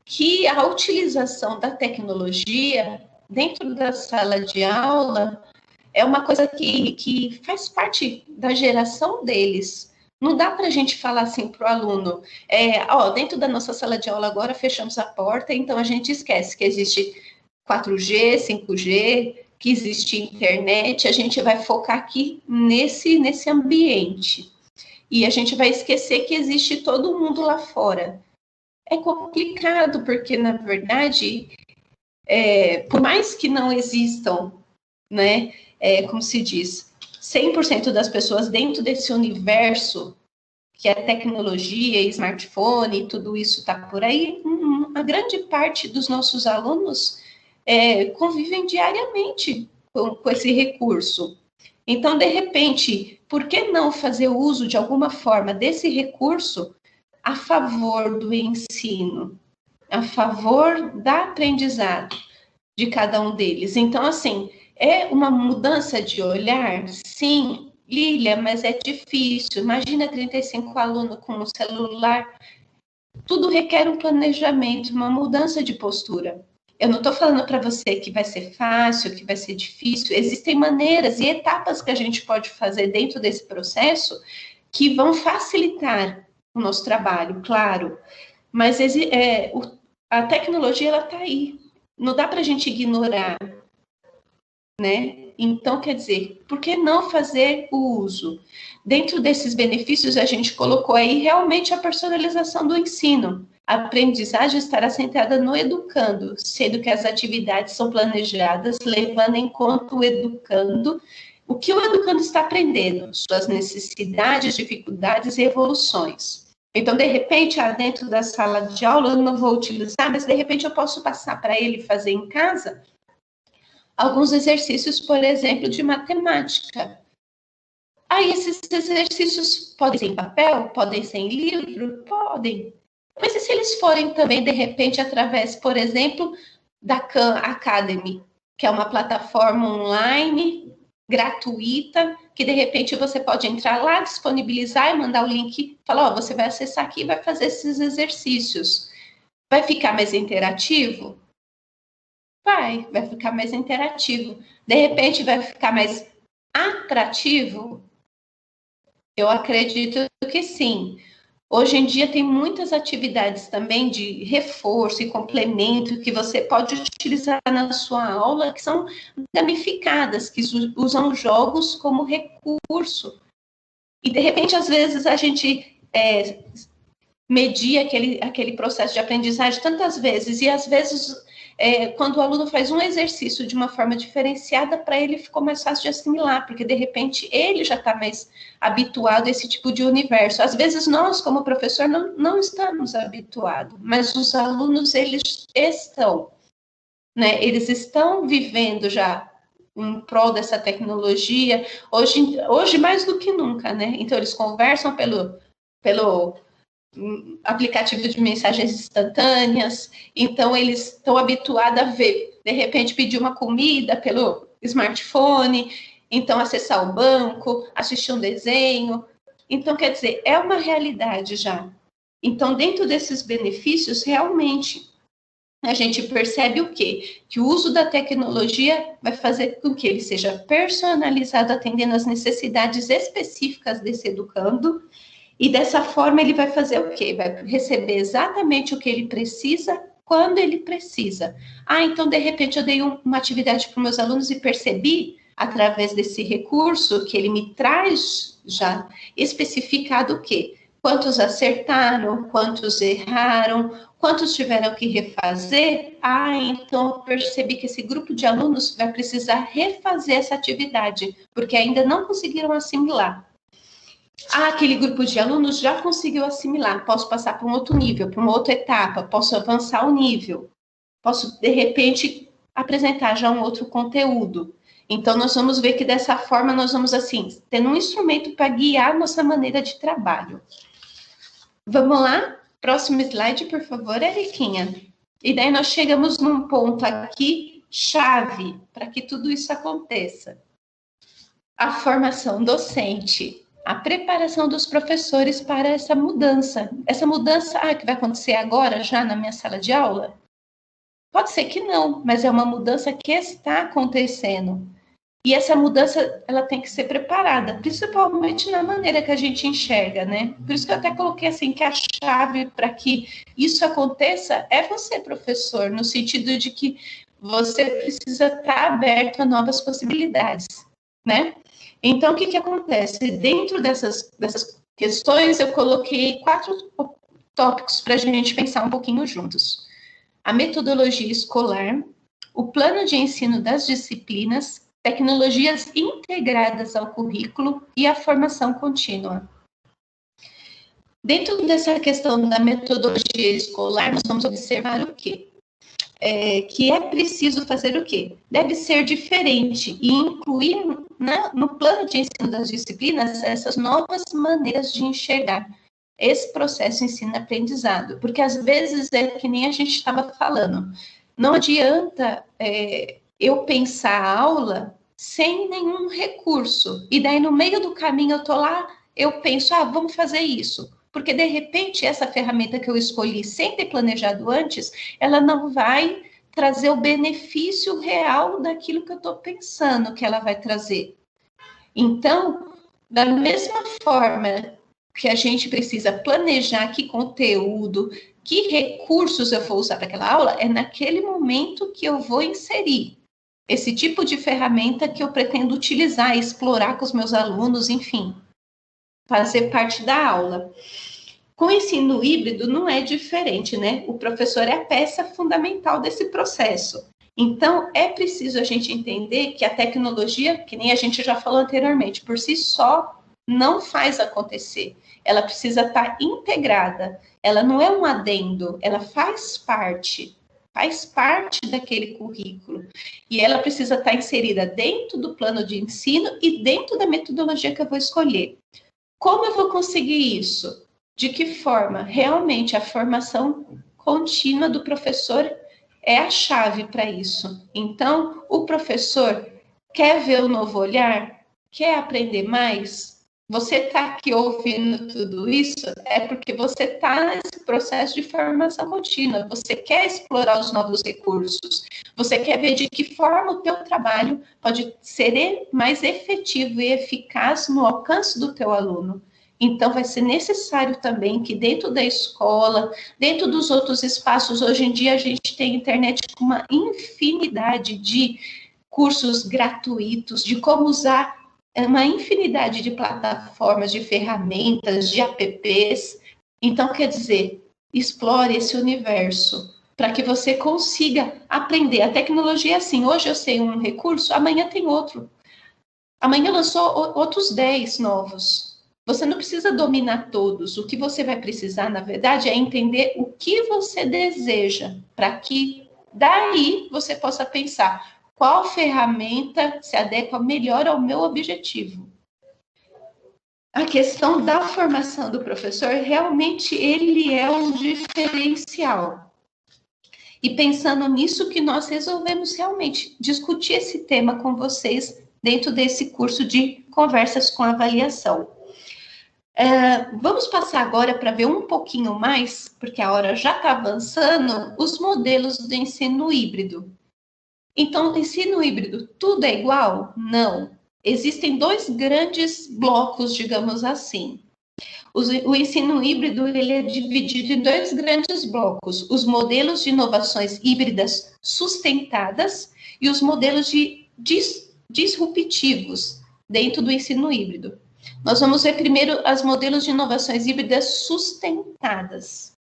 B: Que a utilização da tecnologia dentro da sala de aula é uma coisa que faz parte da geração deles. Não dá para a gente falar assim para o aluno, dentro da nossa sala de aula agora fechamos a porta, então a gente esquece que existe 4G, 5G, que existe internet, a gente vai focar aqui nesse ambiente. E a gente vai esquecer que existe todo mundo lá fora. É complicado, porque, na verdade, por mais que não existam, né, como se diz, 100% das pessoas dentro desse universo, que é tecnologia, smartphone, tudo isso está por aí, a grande parte dos nossos alunos convivem diariamente com esse recurso. Então, de repente, por que não fazer uso de alguma forma desse recurso a favor do ensino, a favor da aprendizado de cada um deles? Então, assim, é uma mudança de olhar? Sim, Lília, mas é difícil. Imagina 35 alunos com um celular. Tudo requer um planejamento, uma mudança de postura. Eu não estou falando para você que vai ser fácil, que vai ser difícil. Existem maneiras e etapas que a gente pode fazer dentro desse processo que vão facilitar o nosso trabalho, claro. Mas a tecnologia, ela está aí. Não dá para a gente ignorar, né? Então, quer dizer, por que não fazer o uso? Dentro desses benefícios, a gente colocou aí realmente a personalização do ensino. A aprendizagem estará centrada no educando, sendo que as atividades são planejadas levando em conta o que o educando está aprendendo, suas necessidades, dificuldades e evoluções. Então, de repente, dentro da sala de aula, eu não vou utilizar, mas de repente eu posso passar para ele fazer em casa alguns exercícios, por exemplo, de matemática. Aí, esses exercícios podem ser em papel, podem ser em livro, podem. Mas e se eles forem também, de repente, através, por exemplo, da Khan Academy, que é uma plataforma online, gratuita, que de repente você pode entrar lá, disponibilizar e mandar o link, falar, você vai acessar aqui e vai fazer esses exercícios. Vai ficar mais interativo? Vai ficar mais interativo. De repente vai ficar mais atrativo? Eu acredito que sim. Hoje em dia tem muitas atividades também de reforço e complemento que você pode utilizar na sua aula, que são gamificadas, que usam jogos como recurso. E, de repente, às vezes, a gente media aquele processo de aprendizagem tantas vezes, e às vezes, quando o aluno faz um exercício de uma forma diferenciada, para ele ficou mais fácil de assimilar, porque, de repente, ele já está mais habituado a esse tipo de universo. Às vezes, nós, como professor, não estamos habituados, mas os alunos, eles estão, né? Eles estão vivendo já em prol dessa tecnologia, hoje mais do que nunca, né? Então, eles conversam pelo aplicativo de mensagens instantâneas, então eles estão habituados a ver, de repente pedir uma comida pelo smartphone, então acessar o banco, assistir um desenho, então quer dizer, é uma realidade já. Então dentro desses benefícios, realmente, a gente percebe o quê? Que o uso da tecnologia vai fazer com que ele seja personalizado, atendendo às necessidades específicas desse educando. E dessa forma ele vai fazer o quê? Vai receber exatamente o que ele precisa, quando ele precisa. Então, de repente, eu dei uma atividade para os meus alunos e percebi, através desse recurso, que ele me traz já especificado o quê? Quantos acertaram, quantos erraram, quantos tiveram que refazer. Então, eu percebi que esse grupo de alunos vai precisar refazer essa atividade, porque ainda não conseguiram assimilar. Aquele grupo de alunos já conseguiu assimilar, posso passar para um outro nível, para uma outra etapa, posso avançar o nível, posso, de repente, apresentar já um outro conteúdo. Então, nós vamos ver que dessa forma nós vamos, assim, tendo um instrumento para guiar nossa maneira de trabalho. Vamos lá? Próximo slide, por favor, Eriquinha. E daí nós chegamos num ponto aqui, chave, para que tudo isso aconteça. A formação docente. A preparação dos professores para essa mudança. Essa mudança que vai acontecer agora, já na minha sala de aula? Pode ser que não, mas é uma mudança que está acontecendo. E essa mudança, ela tem que ser preparada, principalmente na maneira que a gente enxerga, né? Por isso que eu até coloquei assim, que a chave para que isso aconteça é você, professor, no sentido de que você precisa estar aberto a novas possibilidades, né? Então, o que acontece? Dentro dessas questões, eu coloquei 4 tópicos para a gente pensar um pouquinho juntos. A metodologia escolar, o plano de ensino das disciplinas, tecnologias integradas ao currículo e a formação contínua. Dentro dessa questão da metodologia escolar, nós vamos observar o quê? Que é preciso fazer o quê? Deve ser diferente e incluir no plano de ensino das disciplinas essas novas maneiras de enxergar esse processo ensino-aprendizado, porque às vezes é que nem a gente estava falando, não adianta eu pensar a aula sem nenhum recurso, e daí no meio do caminho eu estou lá, eu penso, vamos fazer isso. Porque, de repente, essa ferramenta que eu escolhi sem ter planejado antes, ela não vai trazer o benefício real daquilo que eu estou pensando que ela vai trazer. Então, da mesma forma que a gente precisa planejar que conteúdo, que recursos eu vou usar para aquela aula, é naquele momento que eu vou inserir esse tipo de ferramenta que eu pretendo utilizar, explorar com os meus alunos, enfim, fazer parte da aula. Com o ensino híbrido não é diferente, né? O professor é a peça fundamental desse processo. Então, é preciso a gente entender que a tecnologia, que nem a gente já falou anteriormente, por si só não faz acontecer. Ela precisa estar integrada. Ela não é um adendo, ela faz parte daquele currículo. E ela precisa estar inserida dentro do plano de ensino e dentro da metodologia que eu vou escolher. Como eu vou conseguir isso? De que forma? Realmente, a formação contínua do professor é a chave para isso. Então, o professor quer ver o novo olhar? Quer aprender mais? Você está aqui ouvindo tudo isso é porque você está nesse processo de formação contínua. Você quer explorar os novos recursos. Você quer ver de que forma o teu trabalho pode ser mais efetivo e eficaz no alcance do teu aluno. Então, vai ser necessário também que dentro da escola, dentro dos outros espaços, hoje em dia a gente tem internet com uma infinidade de cursos gratuitos, de como usar uma infinidade de plataformas, de ferramentas, de apps. Então, quer dizer, explore esse universo para que você consiga aprender. A tecnologia é assim, hoje eu sei um recurso, amanhã tem outro. Amanhã lançou outros 10 novos. Você não precisa dominar todos. O que você vai precisar, na verdade, é entender o que você deseja, para que daí você possa pensar qual ferramenta se adequa melhor ao meu objetivo. A questão da formação do professor, realmente, ele é um diferencial. E pensando nisso que nós resolvemos realmente discutir esse tema com vocês dentro desse curso de conversas com avaliação. Vamos passar agora para ver um pouquinho mais, porque a hora já está avançando, os modelos do ensino híbrido. Então, o ensino híbrido, tudo é igual? Não. Existem 2 grandes blocos, digamos assim. O ensino híbrido ele é dividido em 2 grandes blocos. Os modelos de inovações híbridas sustentadas e os modelos disruptivos dentro do ensino híbrido. Nós vamos ver primeiro os modelos de inovações híbridas sustentadas.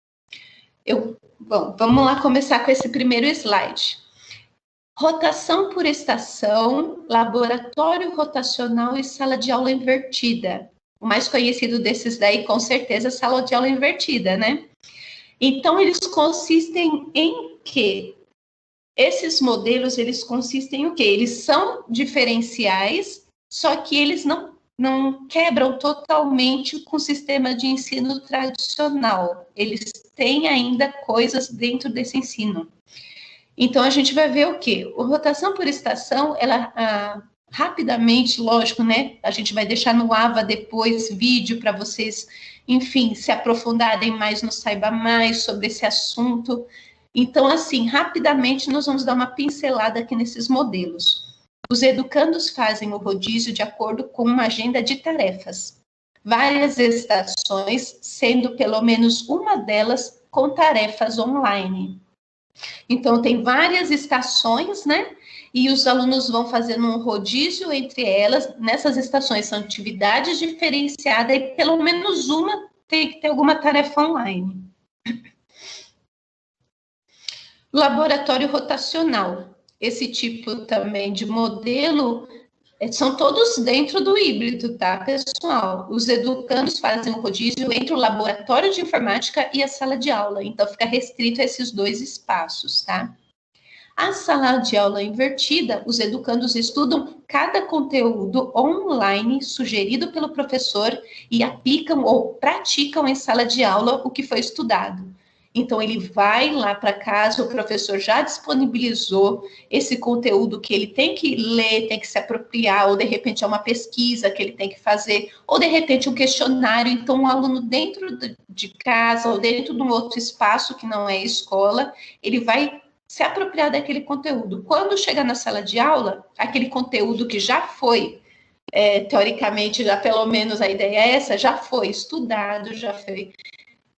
B: Vamos lá começar com esse primeiro slide. Rotação por estação, laboratório rotacional e sala de aula invertida. O mais conhecido desses daí, com certeza, é a sala de aula invertida, né? Então, eles consistem em quê? Esses modelos, eles consistem em o quê? Eles são diferenciais, só que eles não quebram totalmente com o sistema de ensino tradicional. Eles têm ainda coisas dentro desse ensino. Então, a gente vai ver o quê? A rotação por estação, ela rapidamente, lógico, né? A gente vai deixar no AVA depois vídeo para vocês, enfim, se aprofundarem mais no Saiba Mais sobre esse assunto. Então, assim, rapidamente nós vamos dar uma pincelada aqui nesses modelos. Os educandos fazem o rodízio de acordo com uma agenda de tarefas. Várias estações, sendo pelo menos uma delas com tarefas online. Então, tem várias estações, né? E os alunos vão fazendo um rodízio entre elas. Nessas estações são atividades diferenciadas e pelo menos uma tem que ter alguma tarefa online. Laboratório rotacional. Esse tipo também de modelo são todos dentro do híbrido, tá, pessoal? Os educandos fazem um rodízio entre o laboratório de informática e a sala de aula, então fica restrito a esses 2 espaços, tá? A sala de aula invertida, os educandos estudam cada conteúdo online sugerido pelo professor e aplicam ou praticam em sala de aula o que foi estudado. Então, ele vai lá para casa, o professor já disponibilizou esse conteúdo que ele tem que ler, tem que se apropriar, ou de repente é uma pesquisa que ele tem que fazer, ou de repente um questionário. Então, o aluno dentro de casa ou dentro de um outro espaço que não é escola, ele vai se apropriar daquele conteúdo. Quando chega na sala de aula, aquele conteúdo que já foi, teoricamente, já pelo menos a ideia é essa, já foi estudado, já foi...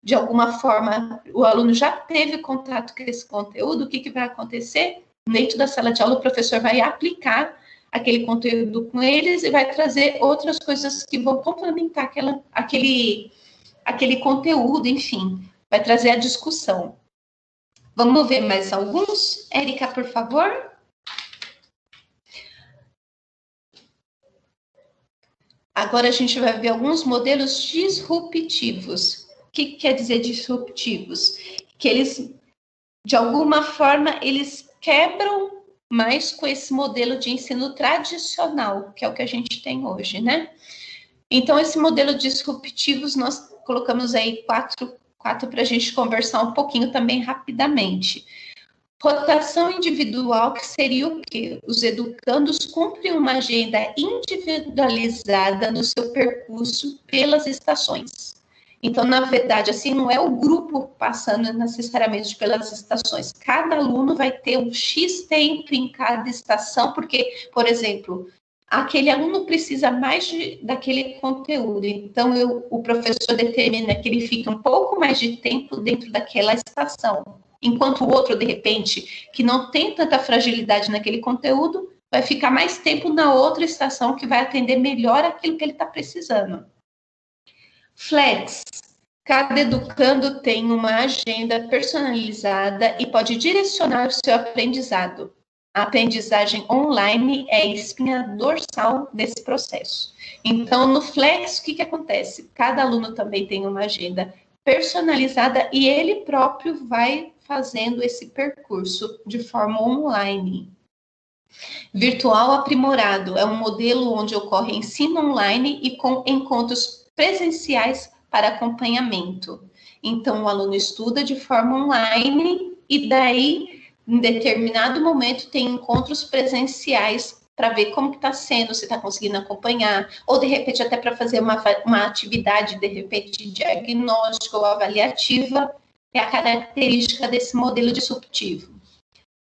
B: De alguma forma, o aluno já teve contato com esse conteúdo, o que vai acontecer? Dentro da sala de aula, o professor vai aplicar aquele conteúdo com eles e vai trazer outras coisas que vão complementar aquele aquele conteúdo, enfim, vai trazer a discussão. Vamos ver mais alguns? Érica, por favor. Agora a gente vai ver alguns modelos disruptivos. O que quer dizer disruptivos? Que eles, de alguma forma, eles quebram mais com esse modelo de ensino tradicional, que é o que a gente tem hoje, né? Então, esse modelo disruptivos, nós colocamos aí quatro para a gente conversar um pouquinho também rapidamente. Rotação individual, que seria o quê? Os educandos cumprem uma agenda individualizada no seu percurso pelas estações. Então, na verdade, assim, não é o grupo passando necessariamente pelas estações. Cada aluno vai ter um X tempo em cada estação, porque, por exemplo, aquele aluno precisa mais daquele conteúdo. Então, o professor determina que ele fique um pouco mais de tempo dentro daquela estação. Enquanto o outro, de repente, que não tem tanta fragilidade naquele conteúdo, vai ficar mais tempo na outra estação que vai atender melhor aquilo que ele está precisando. Flex. Cada educando tem uma agenda personalizada e pode direcionar o seu aprendizado. A aprendizagem online é a espinha dorsal desse processo. Então, no Flex, o que acontece? Cada aluno também tem uma agenda personalizada e ele próprio vai fazendo esse percurso de forma online. Virtual aprimorado é um modelo onde ocorre ensino online e com encontros presenciais para acompanhamento. Então, o aluno estuda de forma online e daí, em determinado momento, tem encontros presenciais para ver como que está sendo, se está conseguindo acompanhar, ou de repente até para fazer uma atividade, de repente, diagnóstica ou avaliativa, é a característica desse modelo disruptivo.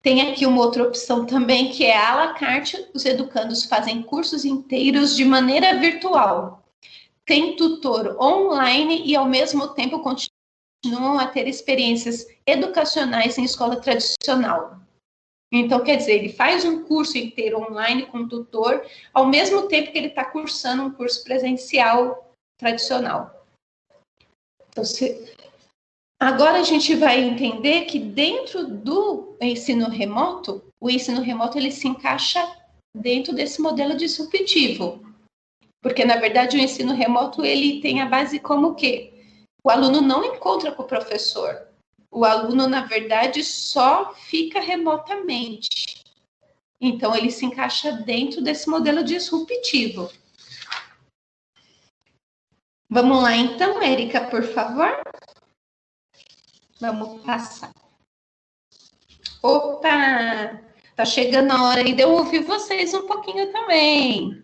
B: Tem aqui uma outra opção também, que é à la carte, os educandos fazem cursos inteiros de maneira virtual. Tem tutor online e, ao mesmo tempo, continuam a ter experiências educacionais em escola tradicional. Então, quer dizer, ele faz um curso inteiro online com tutor, ao mesmo tempo que ele está cursando um curso presencial tradicional. Então, agora a gente vai entender que dentro do ensino remoto, o ensino remoto ele se encaixa dentro desse modelo disruptivo. Porque, na verdade, o ensino remoto ele tem a base como o quê? O aluno não encontra com o professor. O aluno, na verdade, só fica remotamente. Então, ele se encaixa dentro desse modelo disruptivo. Vamos lá, então, Érica, por favor. Vamos passar. Opa! Tá chegando a hora aí de eu ouvir vocês um pouquinho também.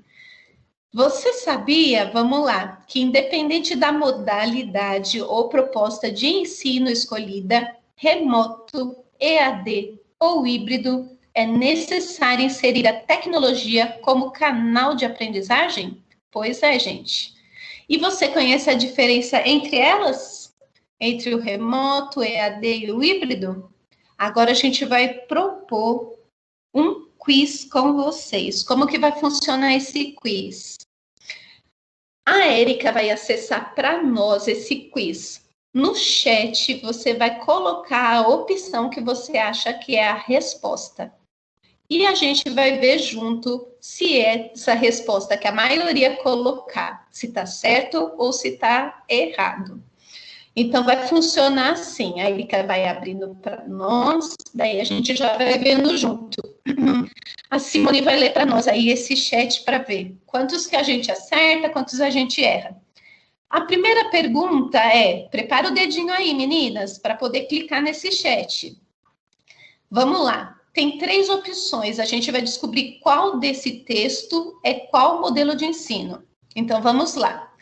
B: Você sabia, vamos lá, que independente da modalidade ou proposta de ensino escolhida, remoto, EAD ou híbrido, é necessário inserir a tecnologia como canal de aprendizagem? Pois é, gente. E você conhece a diferença entre elas? Entre o remoto, EAD e o híbrido? Agora a gente vai propor um quiz com vocês. Como que vai funcionar esse quiz? A Érica vai acessar para nós esse quiz. No chat, você vai colocar a opção que você acha que é a resposta. E a gente vai ver junto se é essa resposta que a maioria colocar, se está certo ou se está errado. Então, vai funcionar assim. A Érica vai abrindo para nós, daí a gente já vai vendo junto. A Simone vai ler para nós aí esse chat para ver quantos que a gente acerta, quantos a gente erra. A primeira pergunta é, prepara o dedinho aí, meninas, para poder clicar nesse chat. Vamos lá. Tem 3 opções, a gente vai descobrir qual desse texto é qual modelo de ensino. Então, vamos lá.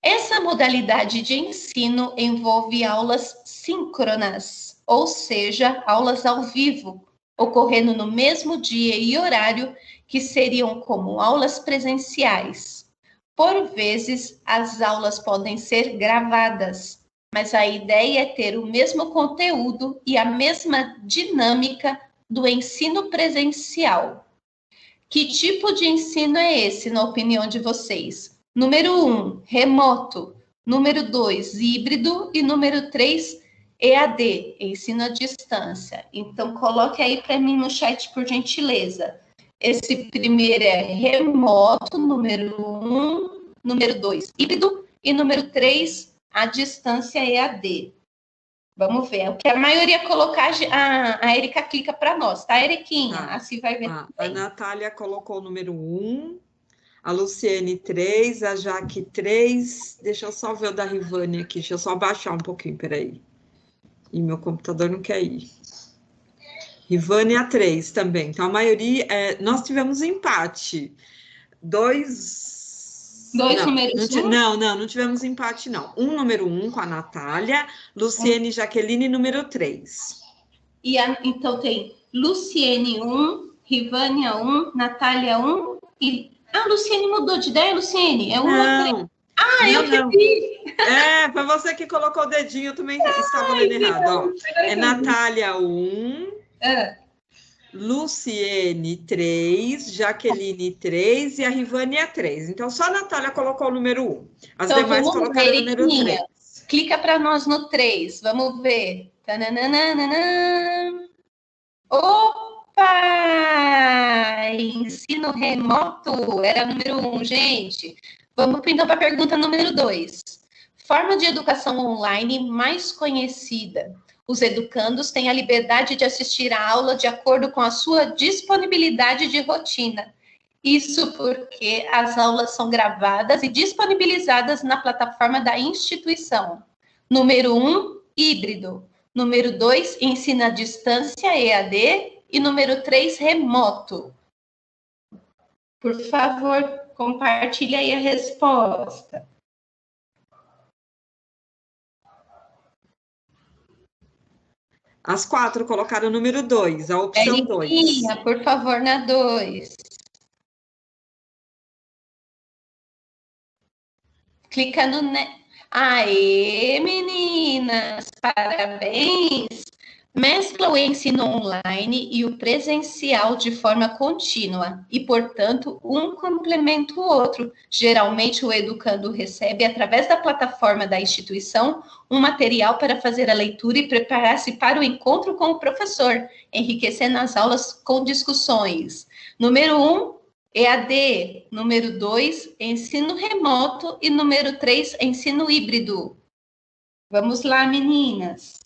B: Essa modalidade de ensino envolve aulas síncronas, ou seja, aulas ao vivo, ocorrendo no mesmo dia e horário que seriam como aulas presenciais. Por vezes, as aulas podem ser gravadas, mas a ideia é ter o mesmo conteúdo e a mesma dinâmica do ensino presencial. Que tipo de ensino é esse, na opinião de vocês? Número 1, remoto. número 2, híbrido, e número 3, EAD, ensino à distância. Então, coloque aí para mim no chat, por gentileza. Esse primeiro é remoto, número 1, número 2, híbrido, e número 3, à distância EAD. Vamos ver. O que a maioria colocar, a Erika clica para nós, tá, Eriquinha?
C: Tá.
B: Assim vai ver.
C: A Natália colocou o número 1, a Luciene 3, a Jaque 3. Deixa eu só ver o da Rivane aqui, deixa eu só baixar um pouquinho, peraí. E meu computador não quer ir. Rivane a 3 também. Então, a maioria... nós tivemos empate. Dois
B: números.
C: Não tivemos empate, não. Número 1 com a Natália, Luciene e Jaqueline, número 3.
B: Então, tem Luciene 1, Rivânia 1, Natália 1 e... Ah, a Luciene mudou de ideia, Luciene? É 1 ou 3? Ah, eu que vi!
C: Foi você que colocou o dedinho, eu também estava lendo errado. Ó. É Natália 1, Luciene 3, Jaqueline 3 e a Rivânia 3. Então, só a Natália colocou o número 1. As
B: então,
C: demais colocaram o número 3.
B: Clica para nós no 3, vamos ver. Tananana. Opa! Ensino remoto era número 1, gente. Vamos então para a pergunta número 2. Forma de educação online mais conhecida. Os educandos têm a liberdade de assistir à aula de acordo com a sua disponibilidade de rotina. Isso porque as aulas são gravadas e disponibilizadas na plataforma da instituição. Número 1, híbrido. Número 2, ensino à distância, EAD. E número 3, remoto. Por favor, compartilhe aí a resposta.
C: As 4 colocaram o número 2, a opção 2.
B: Por favor, na 2. Clica no... Aê, meninas! Parabéns! Mescla o ensino online e o presencial de forma contínua e, portanto, um complementa o outro. Geralmente, o educando recebe, através da plataforma da instituição, um material para fazer a leitura e preparar-se para o encontro com o professor, enriquecendo as aulas com discussões. Número 1, EAD. Número 2, ensino remoto. E número 3, ensino híbrido. Vamos lá, meninas.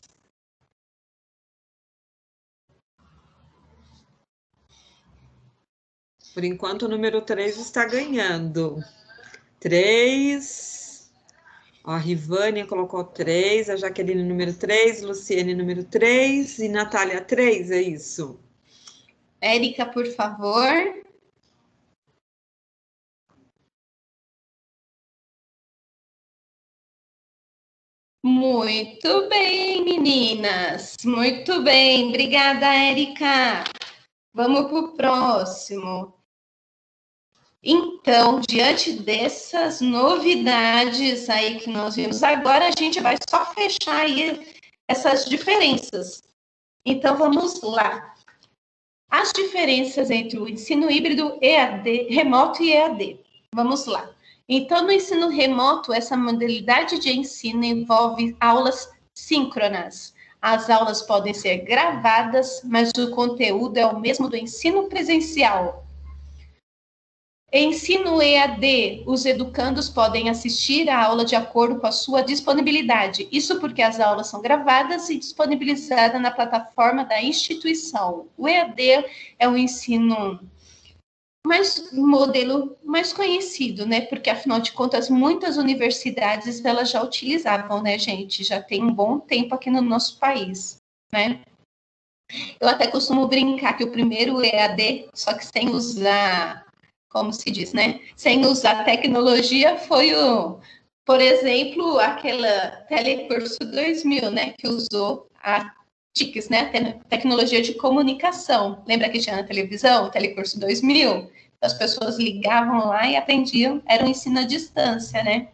C: Por enquanto, o número 3 está ganhando. 3. Ó, a Rivânia colocou 3, a Jaqueline número 3, Luciene número 3 e Natália 3, é isso?
B: Érica, por favor. Muito bem, meninas. Muito bem. Obrigada, Érica. Vamos para o próximo. Então, diante dessas novidades aí que nós vimos agora, a gente vai só fechar aí essas diferenças. Então, vamos lá. As diferenças entre o ensino híbrido, EAD, remoto e EAD. Vamos lá. Então, no ensino remoto, essa modalidade de ensino envolve aulas síncronas. As aulas podem ser gravadas, mas o conteúdo é o mesmo do ensino presencial. Ensino EAD, os educandos podem assistir à aula de acordo com a sua disponibilidade. Isso porque as aulas são gravadas e disponibilizadas na plataforma da instituição. O EAD é um ensino modelo mais conhecido, né? Porque, afinal de contas, muitas universidades elas já utilizavam, né, gente? Já tem um bom tempo aqui no nosso país, né? Eu até costumo brincar que o primeiro EAD, só que sem usar, como se diz, né? Sem usar tecnologia, foi por exemplo, aquela Telecurso 2000, né? Que usou a TICs, né? Tecnologia de comunicação. Lembra que tinha na televisão, Telecurso 2000? As pessoas ligavam lá e aprendiam, era um ensino à distância, né?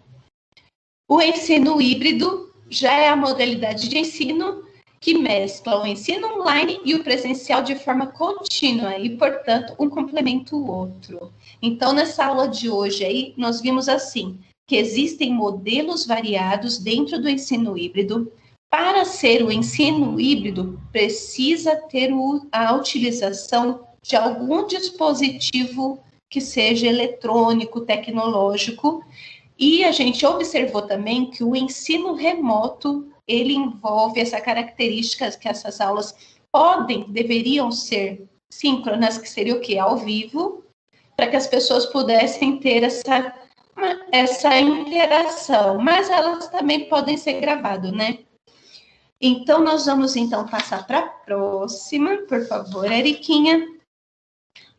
B: O ensino híbrido já é a modalidade de ensino que mescla o ensino online e o presencial de forma contínua e, portanto, um complementa o outro. Então, nessa aula de hoje aí, nós vimos assim, que existem modelos variados dentro do ensino híbrido. Para ser o ensino híbrido, precisa ter a utilização de algum dispositivo que seja eletrônico, tecnológico, e a gente observou também que o ensino remoto, ele envolve essa característica que essas aulas deveriam ser síncronas, que seria o quê? Ao vivo, para que as pessoas pudessem ter essa interação, mas elas também podem ser gravadas, né? Então, nós vamos, então, passar para a próxima, por favor, Eriquinha.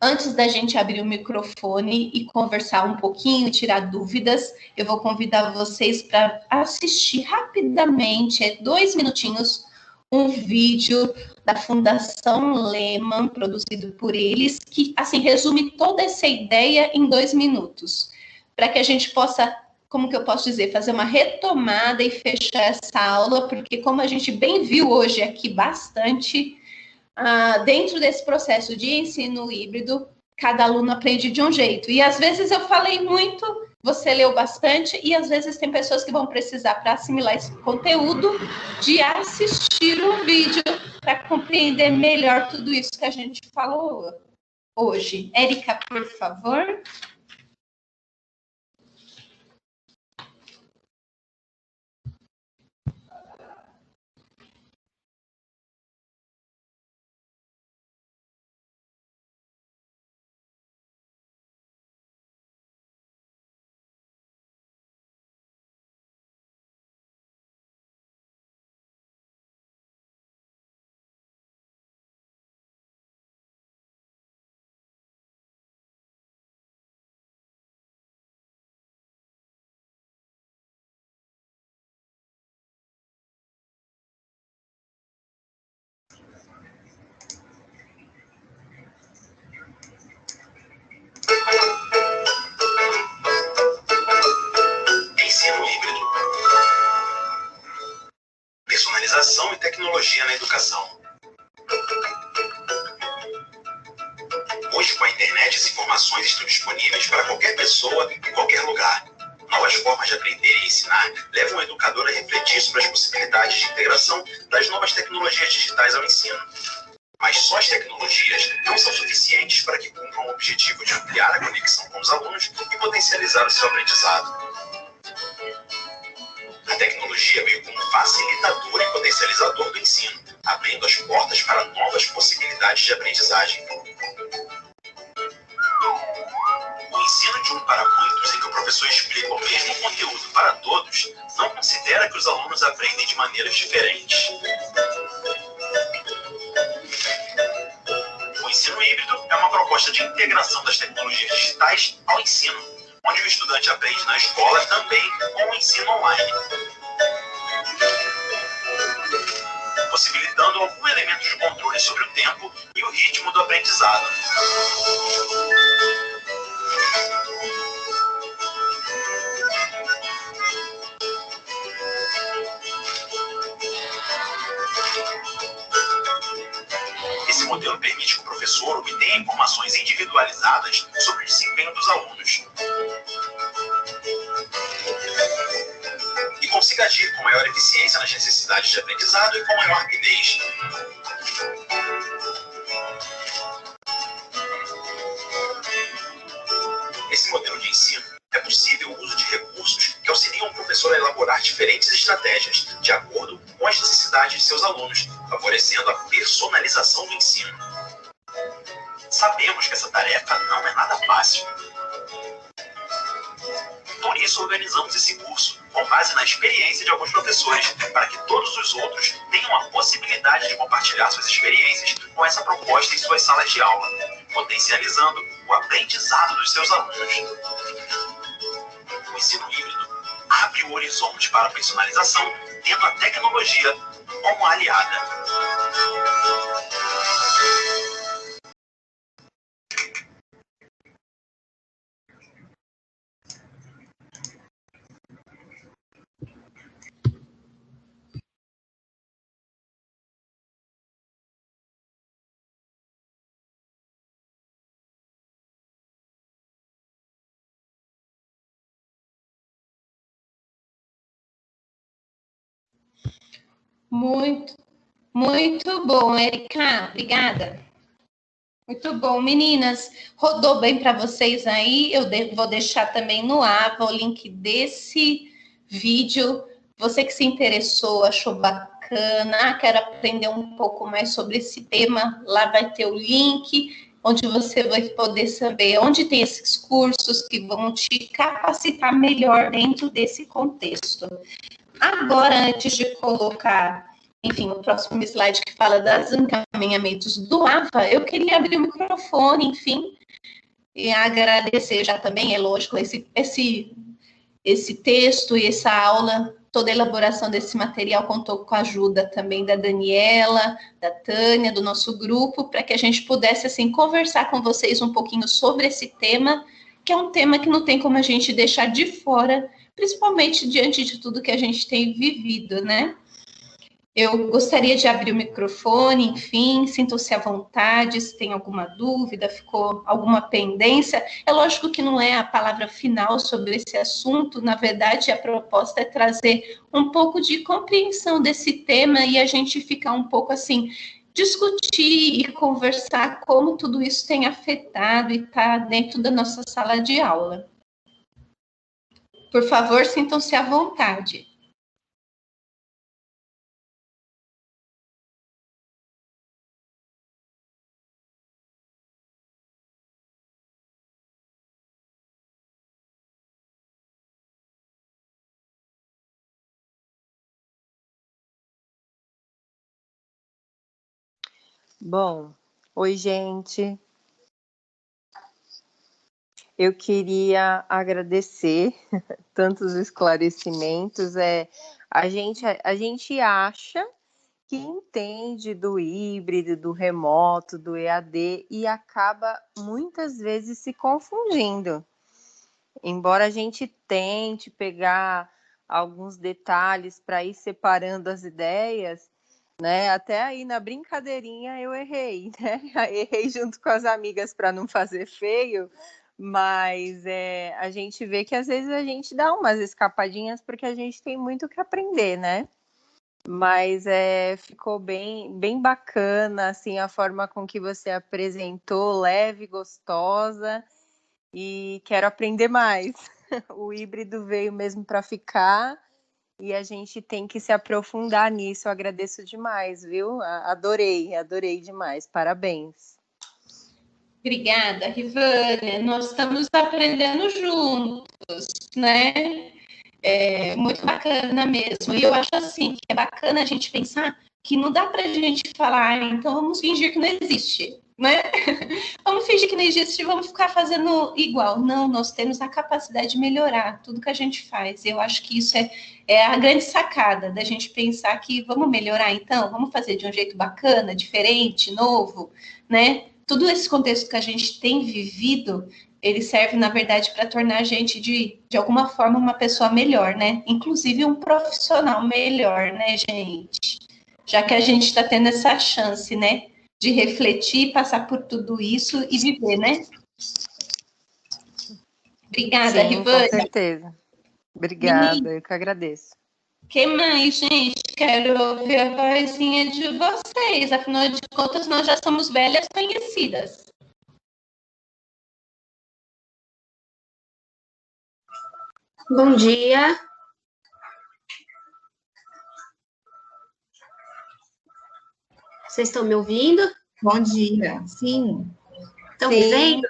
B: Antes da gente abrir o microfone e conversar um pouquinho, tirar dúvidas, eu vou convidar vocês para assistir rapidamente, 2 minutinhos, um vídeo da Fundação Lehman, produzido por eles, que, assim, resume toda essa ideia em 2 minutos, para que a gente possa, como que eu posso dizer, fazer uma retomada e fechar essa aula, porque como a gente bem viu hoje aqui bastante, dentro desse processo de ensino híbrido, cada aluno aprende de um jeito. E às vezes eu falei muito, você leu bastante, e às vezes tem pessoas que vão precisar, para assimilar esse conteúdo, de assistir um vídeo para compreender melhor tudo isso que a gente falou hoje. Érica, por favor.
E: Ensino híbrido. Personalização e tecnologia na educação. Hoje, com a internet, as informações estão disponíveis para qualquer pessoa, em qualquer lugar. Novas formas de aprender e ensinar levam o educador a refletir sobre as possibilidades de integração das novas tecnologias digitais ao ensino. Mas só as tecnologias não são suficientes para que cumpram o objetivo de ampliar a conexão com os alunos e potencializar o seu aprendizado. A tecnologia veio como facilitador e potencializador do ensino, abrindo as portas para novas possibilidades de aprendizagem. O ensino de um para muitos, em que o professor explica o mesmo conteúdo para todos, não considera que os alunos aprendem de maneiras diferentes. O ensino híbrido é uma proposta de integração das tecnologias digitais ao ensino, onde o estudante aprende na escola também com o ensino online, possibilitando algum elemento de controle sobre o tempo e o ritmo do aprendizado. Esse modelo permite que o professor obtenha informações individualizadas sobre o desempenho dos alunos e consiga agir com maior eficiência nas necessidades de aprendizado e com maior rapidez. Esse modelo de ensino é possível o uso de recursos que auxiliam o professor a elaborar diferentes estratégias de acordo com as necessidades de seus alunos, favorecendo a personalização do ensino. Sabemos que essa tarefa não é nada fácil. Por isso, organizamos esse curso com base na experiência de alguns professores, para que todos os outros tenham a possibilidade de compartilhar suas experiências com essa proposta em suas salas de aula, potencializando o aprendizado dos seus alunos. O ensino híbrido abre o horizonte para a personalização, tendo a tecnologia como aliada.
B: Muito, muito bom, Erika. Obrigada. Muito bom, meninas. Rodou bem para vocês aí. Eu vou deixar também no AVA o link desse vídeo. Você que se interessou, achou bacana, quero aprender um pouco mais sobre esse tema, lá vai ter o link, onde você vai poder saber onde tem esses cursos que vão te capacitar melhor dentro desse contexto. Agora, antes de colocar, enfim, o próximo slide que fala dos encaminhamentos do AVA, eu queria abrir o microfone, enfim, e agradecer já também, é lógico, esse texto e essa aula, toda a elaboração desse material contou com a ajuda também da Daniela, da Tânia, do nosso grupo, para que a gente pudesse, assim, conversar com vocês um pouquinho sobre esse tema, que é um tema que não tem como a gente deixar de fora, principalmente diante de tudo que a gente tem vivido, né? Eu gostaria de abrir o microfone, enfim, sintam-se à vontade, se tem alguma dúvida, ficou alguma pendência. É lógico que não é a palavra final sobre esse assunto, na verdade, a proposta é trazer um pouco de compreensão desse tema e a gente ficar um pouco assim, discutir e conversar como tudo isso tem afetado e está dentro da nossa sala de aula. Por favor, sintam-se à vontade.
F: Bom, oi, gente. Eu queria agradecer tantos esclarecimentos. A gente acha que entende do híbrido, do remoto, do EAD e acaba muitas vezes se confundindo. Embora a gente tente pegar alguns detalhes para ir separando as ideias, né? Até aí na brincadeirinha eu errei, né? Errei junto com as amigas para não fazer feio, mas a gente vê que às vezes a gente dá umas escapadinhas porque a gente tem muito que aprender, né? Mas ficou bem bacana assim, a forma com que você apresentou, leve, gostosa, e quero aprender mais. O híbrido veio mesmo para ficar e a gente tem que se aprofundar nisso. Eu agradeço demais, viu? Adorei demais. Parabéns.
B: Obrigada, Rivânia. Nós estamos aprendendo juntos, né? É muito bacana mesmo. E eu acho assim, que é bacana a gente pensar que não dá para a gente falar, então vamos fingir que não existe, né? Vamos fingir que não existe e vamos ficar fazendo igual. Não, nós temos a capacidade de melhorar tudo que a gente faz. Eu acho que isso é a grande sacada da gente pensar que vamos melhorar então, vamos fazer de um jeito bacana, diferente, novo, né? Todo esse contexto que a gente tem vivido, ele serve, na verdade, para tornar a gente, de alguma forma, uma pessoa melhor, né? Inclusive um profissional melhor, né, gente? Já que a gente está tendo essa chance, né? De refletir, passar por tudo isso e viver, né? Obrigada, Rivânia.
F: Com certeza. Obrigada, eu que agradeço.
B: Que mais, gente? Quero ouvir a vozinha de vocês. Afinal de contas, nós já somos velhas conhecidas.
G: Bom dia. Vocês estão me ouvindo?
A: Bom dia, sim.
G: Estão me vendo?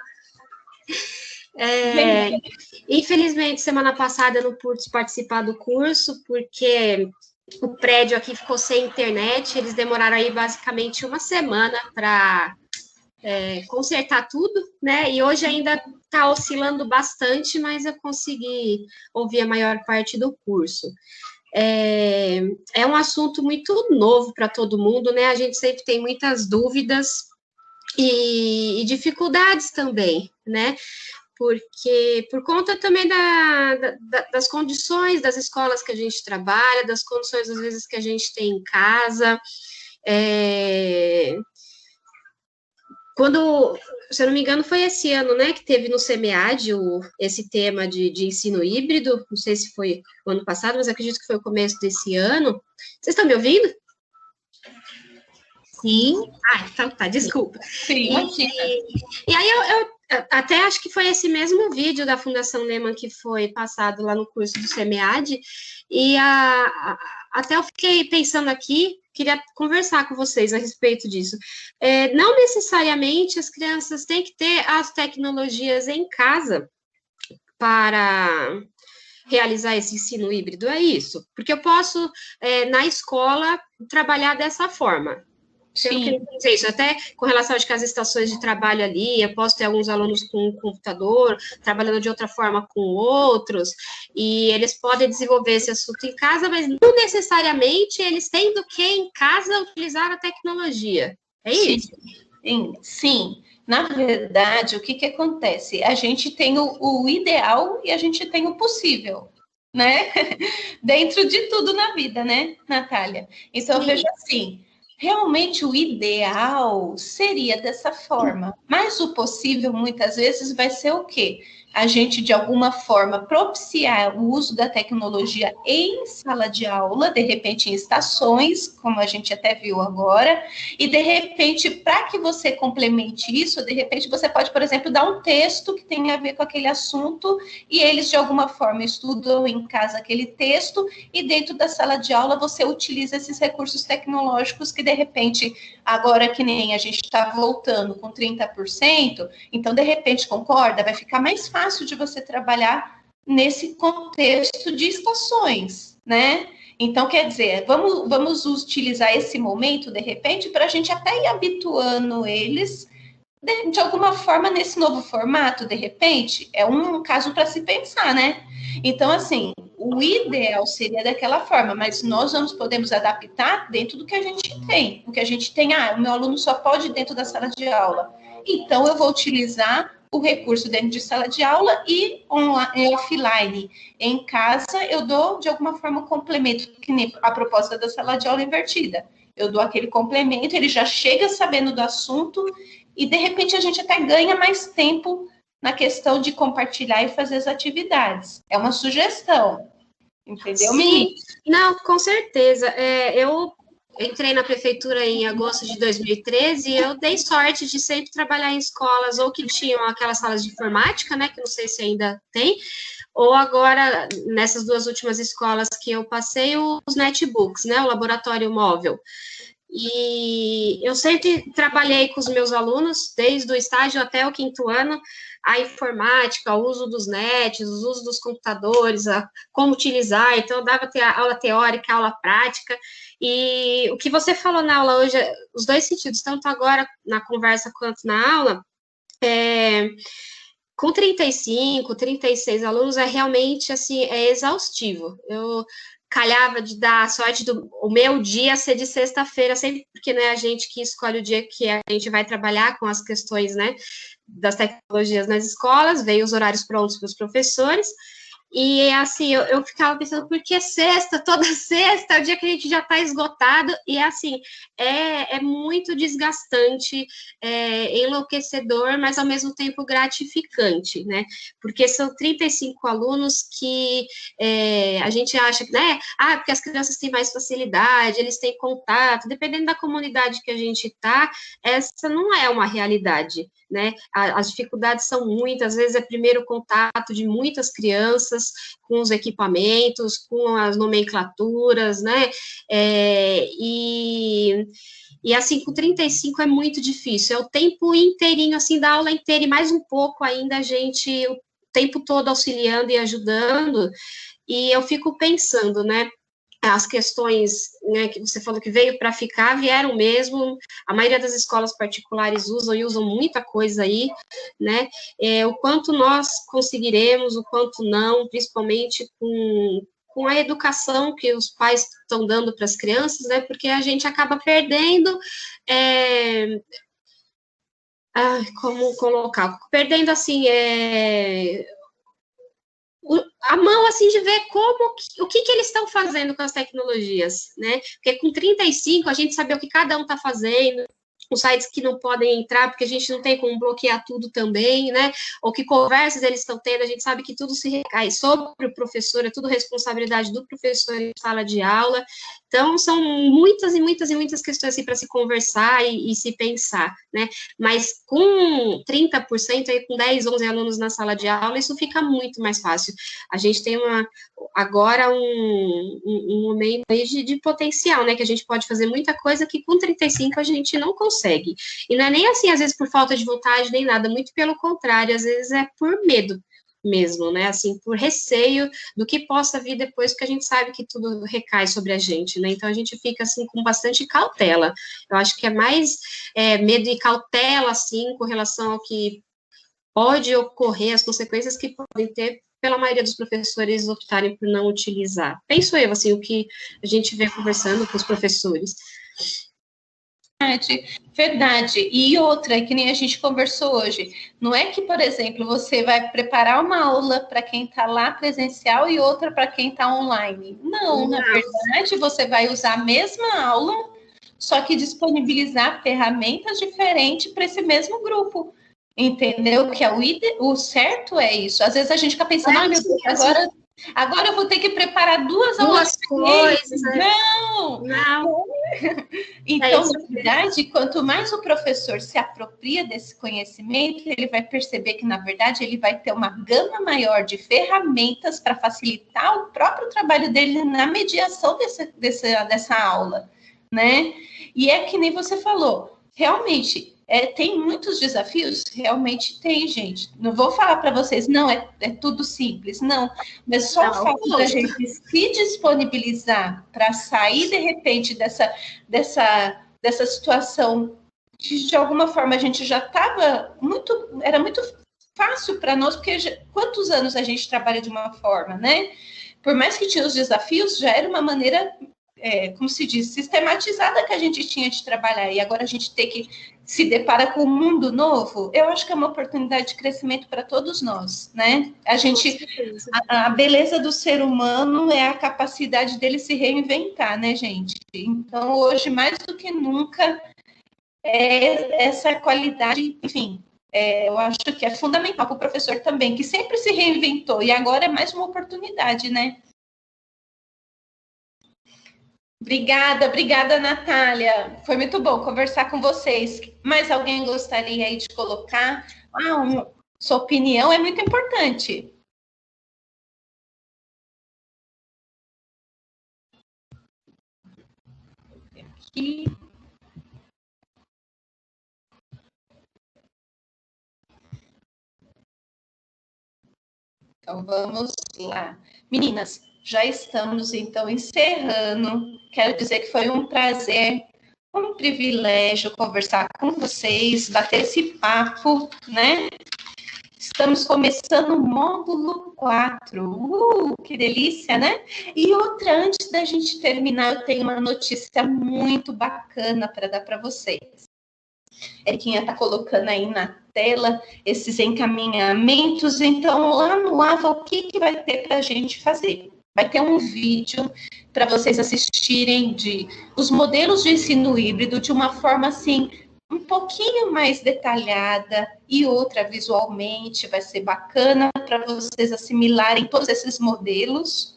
G: Infelizmente, semana passada eu não pude participar do curso, porque o prédio aqui ficou sem internet, eles demoraram aí basicamente uma semana para consertar tudo, né? E hoje ainda está oscilando bastante, mas eu consegui ouvir a maior parte do curso. É um assunto muito novo para todo mundo, né? A gente sempre tem muitas dúvidas e dificuldades também, né? Porque por conta também das condições das escolas que a gente trabalha, das condições, às vezes, que a gente tem em casa. Quando, se eu não me engano, foi esse ano, né, que teve no SEMEAD esse tema de ensino híbrido, não sei se foi o ano passado, mas acredito que foi o começo desse ano. Vocês estão me ouvindo?
A: Sim.
G: Ah, então tá, desculpa.
B: Sim,
G: e aí eu até acho que foi esse mesmo vídeo da Fundação Lehman que foi passado lá no curso do SEMEAD, e até eu fiquei pensando aqui, queria conversar com vocês a respeito disso. Não necessariamente as crianças têm que ter as tecnologias em casa para realizar esse ensino híbrido, é isso? Porque eu posso, na escola, trabalhar dessa forma.
B: Sim.
G: Isso, até com relação às estações de trabalho ali, eu posso ter alguns alunos com um computador, trabalhando de outra forma com outros, e eles podem desenvolver esse assunto em casa, mas não necessariamente eles tendo que, em casa, utilizar a tecnologia. É isso?
B: Sim. Na verdade, o que acontece? A gente tem o ideal e a gente tem o possível, né? Dentro de tudo na vida, né, Natália? Então, eu vejo assim, realmente o ideal seria dessa forma, mas o possível muitas vezes vai ser o quê? A gente, de alguma forma, propiciar o uso da tecnologia em sala de aula, de repente em estações, como a gente até viu agora, e de repente, para que você complemente isso, de repente você pode, por exemplo, dar um texto que tenha a ver com aquele assunto, e eles, de alguma forma, estudam em casa aquele texto, e dentro da sala de aula você utiliza esses recursos tecnológicos que, de repente, agora que nem a gente está voltando com 30%, então, de repente, concorda? Vai ficar mais fácil de você trabalhar nesse contexto de estações, né? Então, quer dizer, vamos utilizar esse momento, de repente, para a gente até ir habituando eles, de alguma forma, nesse novo formato, de repente, é um caso para se pensar, né? Então, assim, o ideal seria daquela forma, mas nós podemos adaptar dentro do que a gente tem. O que a gente tem, o meu aluno só pode ir dentro da sala de aula. Então, eu vou utilizar o recurso dentro de sala de aula e offline. Em casa, eu dou, de alguma forma, um complemento, que nem a proposta da sala de aula invertida. Eu dou aquele complemento, ele já chega sabendo do assunto e, de repente, a gente até ganha mais tempo na questão de compartilhar e fazer as atividades. É uma sugestão, entendeu, Mimi?
G: Não, com certeza. Eu entrei na prefeitura em agosto de 2013 e eu dei sorte de sempre trabalhar em escolas ou que tinham aquelas salas de informática, né, que não sei se ainda tem, ou agora, nessas duas últimas escolas que eu passei, os netbooks, né, o laboratório móvel. E eu sempre trabalhei com os meus alunos, desde o estágio até o 5º ano, a informática, o uso dos nets, o uso dos computadores, como utilizar. Então, eu dava aula teórica, aula prática. E o que você falou na aula hoje, os dois sentidos, tanto agora na conversa quanto na aula, com 35, 36 alunos, realmente, assim, é exaustivo. Eu calhava de dar a sorte do o meu dia ser de sexta-feira, sempre porque, né, a gente que escolhe o dia que a gente vai trabalhar com as questões, né, das tecnologias nas escolas, veio os horários prontos para os professores, e assim, eu ficava pensando, por que sexta? Toda sexta é o dia que a gente já está esgotado, e assim, é muito desgastante, enlouquecedor, mas ao mesmo tempo gratificante, né? Porque são 35 alunos que a gente acha que, né? Porque as crianças têm mais facilidade, eles têm contato, dependendo da comunidade que a gente está, essa não é uma realidade, né? As dificuldades são muitas, às vezes é primeiro contato de muitas crianças com os equipamentos, com as nomenclaturas, né? E assim, com 35 é muito difícil, é o tempo inteirinho, assim, da aula inteira, e mais um pouco ainda a gente, o tempo todo auxiliando e ajudando, e eu fico pensando, né? As questões, né, que você falou que veio para ficar, vieram mesmo, a maioria das escolas particulares usam e usam muita coisa aí, né, o quanto nós conseguiremos, o quanto não, principalmente com a educação que os pais estão dando para as crianças, né, porque a gente acaba perdendo, como colocar, perdendo, assim, a mão, assim, de ver o que eles estão fazendo com as tecnologias, né? Porque com 35, a gente sabe o que cada um está fazendo, os sites que não podem entrar, porque a gente não tem como bloquear tudo também, né? Ou que conversas eles estão tendo, a gente sabe que tudo se recai sobre o professor, é tudo responsabilidade do professor em sala de aula. Então, são muitas e muitas e muitas questões assim, para se conversar e se pensar, né? Mas com 30%, aí, com 10, 11 alunos na sala de aula, isso fica muito mais fácil. A gente tem agora um momento aí de potencial, né? Que a gente pode fazer muita coisa que com 35 a gente não consegue. E não é nem assim, às vezes, por falta de vontade, nem nada, muito pelo contrário, às vezes é por medo mesmo, né, assim, por receio do que possa vir depois, porque a gente sabe que tudo recai sobre a gente, né, então a gente fica, assim, com bastante cautela. Eu acho que é mais medo e cautela, assim, com relação ao que pode ocorrer, as consequências que podem ter pela maioria dos professores optarem por não utilizar. Penso eu, assim, o que a gente vê conversando com os professores.
B: Verdade. E outra, que nem a gente conversou hoje, não é que, por exemplo, você vai preparar uma aula para quem está lá presencial e outra para quem está online. Não, na verdade, você vai usar a mesma aula, só que disponibilizar ferramentas diferentes para esse mesmo grupo. Entendeu? Que o certo é isso. Às vezes a gente fica pensando, meu Deus, agora eu vou ter que preparar duas
G: coisas.
B: Não! Então, na verdade, quanto mais o professor se apropria desse conhecimento, ele vai perceber que, na verdade, ele vai ter uma gama maior de ferramentas para facilitar o próprio trabalho dele na mediação dessa aula, né? E é que nem você falou, realmente, tem muitos desafios? Realmente tem, gente. Não vou falar para vocês, não, é tudo simples, não. Mas só o fato da gente se disponibilizar para sair, de repente, dessa situação que, de alguma forma, a gente já estava era muito fácil para nós, porque quantos anos a gente trabalha de uma forma, né? Por mais que tinha os desafios, já era uma maneira, como se diz, sistematizada que a gente tinha de trabalhar. E agora a gente tem que se depara com um mundo novo, eu acho que é uma oportunidade de crescimento para todos nós, né? A beleza do ser humano é a capacidade dele se reinventar, né, gente? Então, hoje, mais do que nunca, essa qualidade, enfim, eu acho que é fundamental para o professor também, que sempre se reinventou, e agora é mais uma oportunidade, né? Obrigada, Natália. Foi muito bom conversar com vocês. Mais alguém gostaria aí de colocar? Sua opinião é muito importante. Aqui. Então, vamos lá. Meninas, já estamos, então, encerrando. Quero dizer que foi um prazer, um privilégio conversar com vocês, bater esse papo, né? Estamos começando o módulo 4. Que delícia, né? E outra, antes da gente terminar, eu tenho uma notícia muito bacana para dar para vocês. Eriquinha está colocando aí na tela esses encaminhamentos. Então, lá no AVA, o que vai ter para a gente fazer? Vai ter um vídeo para vocês assistirem os modelos de ensino híbrido de uma forma, assim, um pouquinho mais detalhada e outra visualmente. Vai ser bacana para vocês assimilarem todos esses modelos.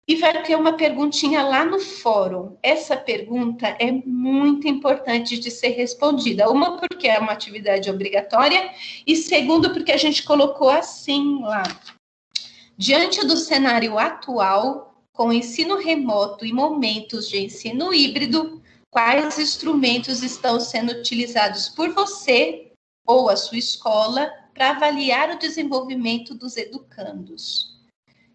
B: E vai ter uma perguntinha lá no fórum. Essa pergunta é muito importante de ser respondida. Uma, porque é uma atividade obrigatória, e segundo, porque a gente colocou assim lá. Diante do cenário atual, com ensino remoto e momentos de ensino híbrido, quais instrumentos estão sendo utilizados por você ou a sua escola para avaliar o desenvolvimento dos educandos?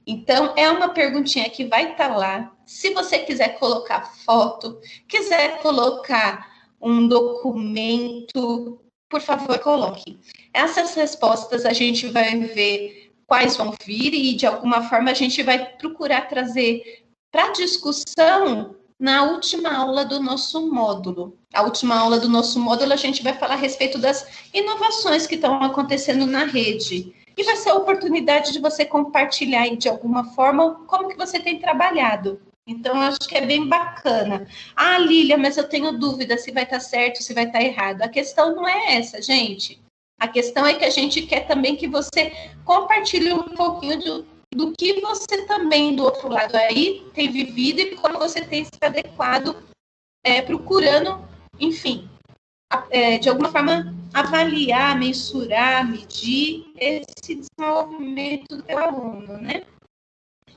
B: Então, é uma perguntinha que vai estar lá. Se você quiser colocar foto, quiser colocar um documento, por favor, coloque. Essas respostas a gente vai ver quais vão vir e, de alguma forma, a gente vai procurar trazer para discussão na última aula do nosso módulo. A última aula do nosso módulo, a gente vai falar a respeito das inovações que estão acontecendo na rede. E vai ser a oportunidade de você compartilhar, de alguma forma, como que você tem trabalhado, Então, eu acho que é bem bacana. Ah, Lília, mas eu tenho dúvida se vai estar certo, se vai estar errado. A questão não é essa, gente. A questão é que a gente quer também que você compartilhe um pouquinho do que você também, do outro lado aí, tem vivido e como você tem se adequado, procurando, enfim, de alguma forma, avaliar, mensurar, medir esse desenvolvimento do teu aluno, né?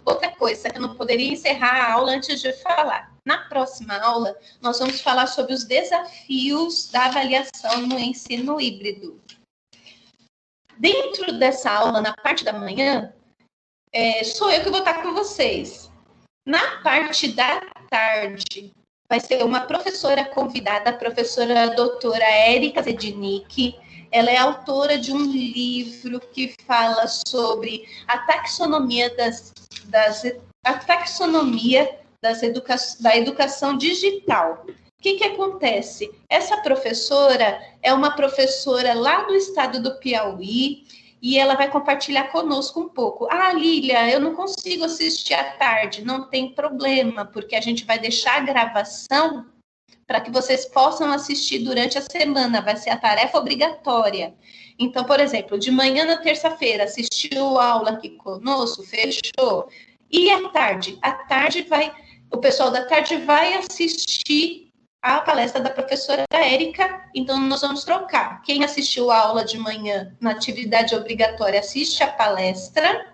B: Outra coisa, eu não poderia encerrar a aula antes de falar. Na próxima aula, nós vamos falar sobre os desafios da avaliação no ensino híbrido. Dentro dessa aula, na parte da manhã, sou eu que vou estar com vocês. Na parte da tarde, vai ser uma professora convidada, a professora doutora Érica Zednick. Ela é autora de um livro que fala sobre a taxonomia da educação digital. O que acontece? Essa professora é uma professora lá do estado do Piauí e ela vai compartilhar conosco um pouco. Ah, Lília, eu não consigo assistir à tarde. Não tem problema, porque a gente vai deixar a gravação para que vocês possam assistir durante a semana. Vai ser a tarefa obrigatória. Então, por exemplo, de manhã na terça-feira, assistiu a aula aqui conosco, fechou. E à tarde? À tarde o pessoal da tarde vai assistir a palestra da professora Érica, então nós vamos trocar. Quem assistiu a aula de manhã na atividade obrigatória assiste a palestra,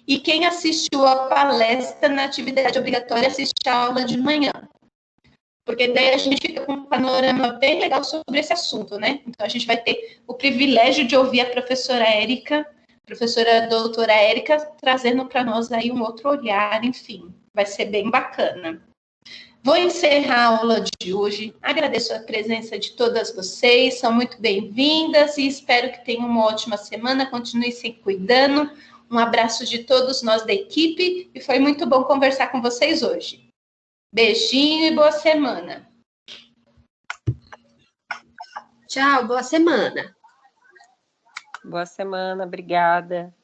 B: e quem assistiu a palestra na atividade obrigatória assiste a aula de manhã. Porque daí a gente fica com um panorama bem legal sobre esse assunto, né? Então a gente vai ter o privilégio de ouvir a professora Érica, professora doutora Érica, trazendo para nós aí um outro olhar, enfim, vai ser bem bacana. Vou encerrar a aula de hoje. Agradeço a presença de todas vocês, são muito bem-vindas e espero que tenham uma ótima semana. Continue se cuidando. Um abraço de todos nós da equipe e foi muito bom conversar com vocês hoje. Beijinho e boa semana.
G: Tchau, boa semana.
F: Boa semana, obrigada.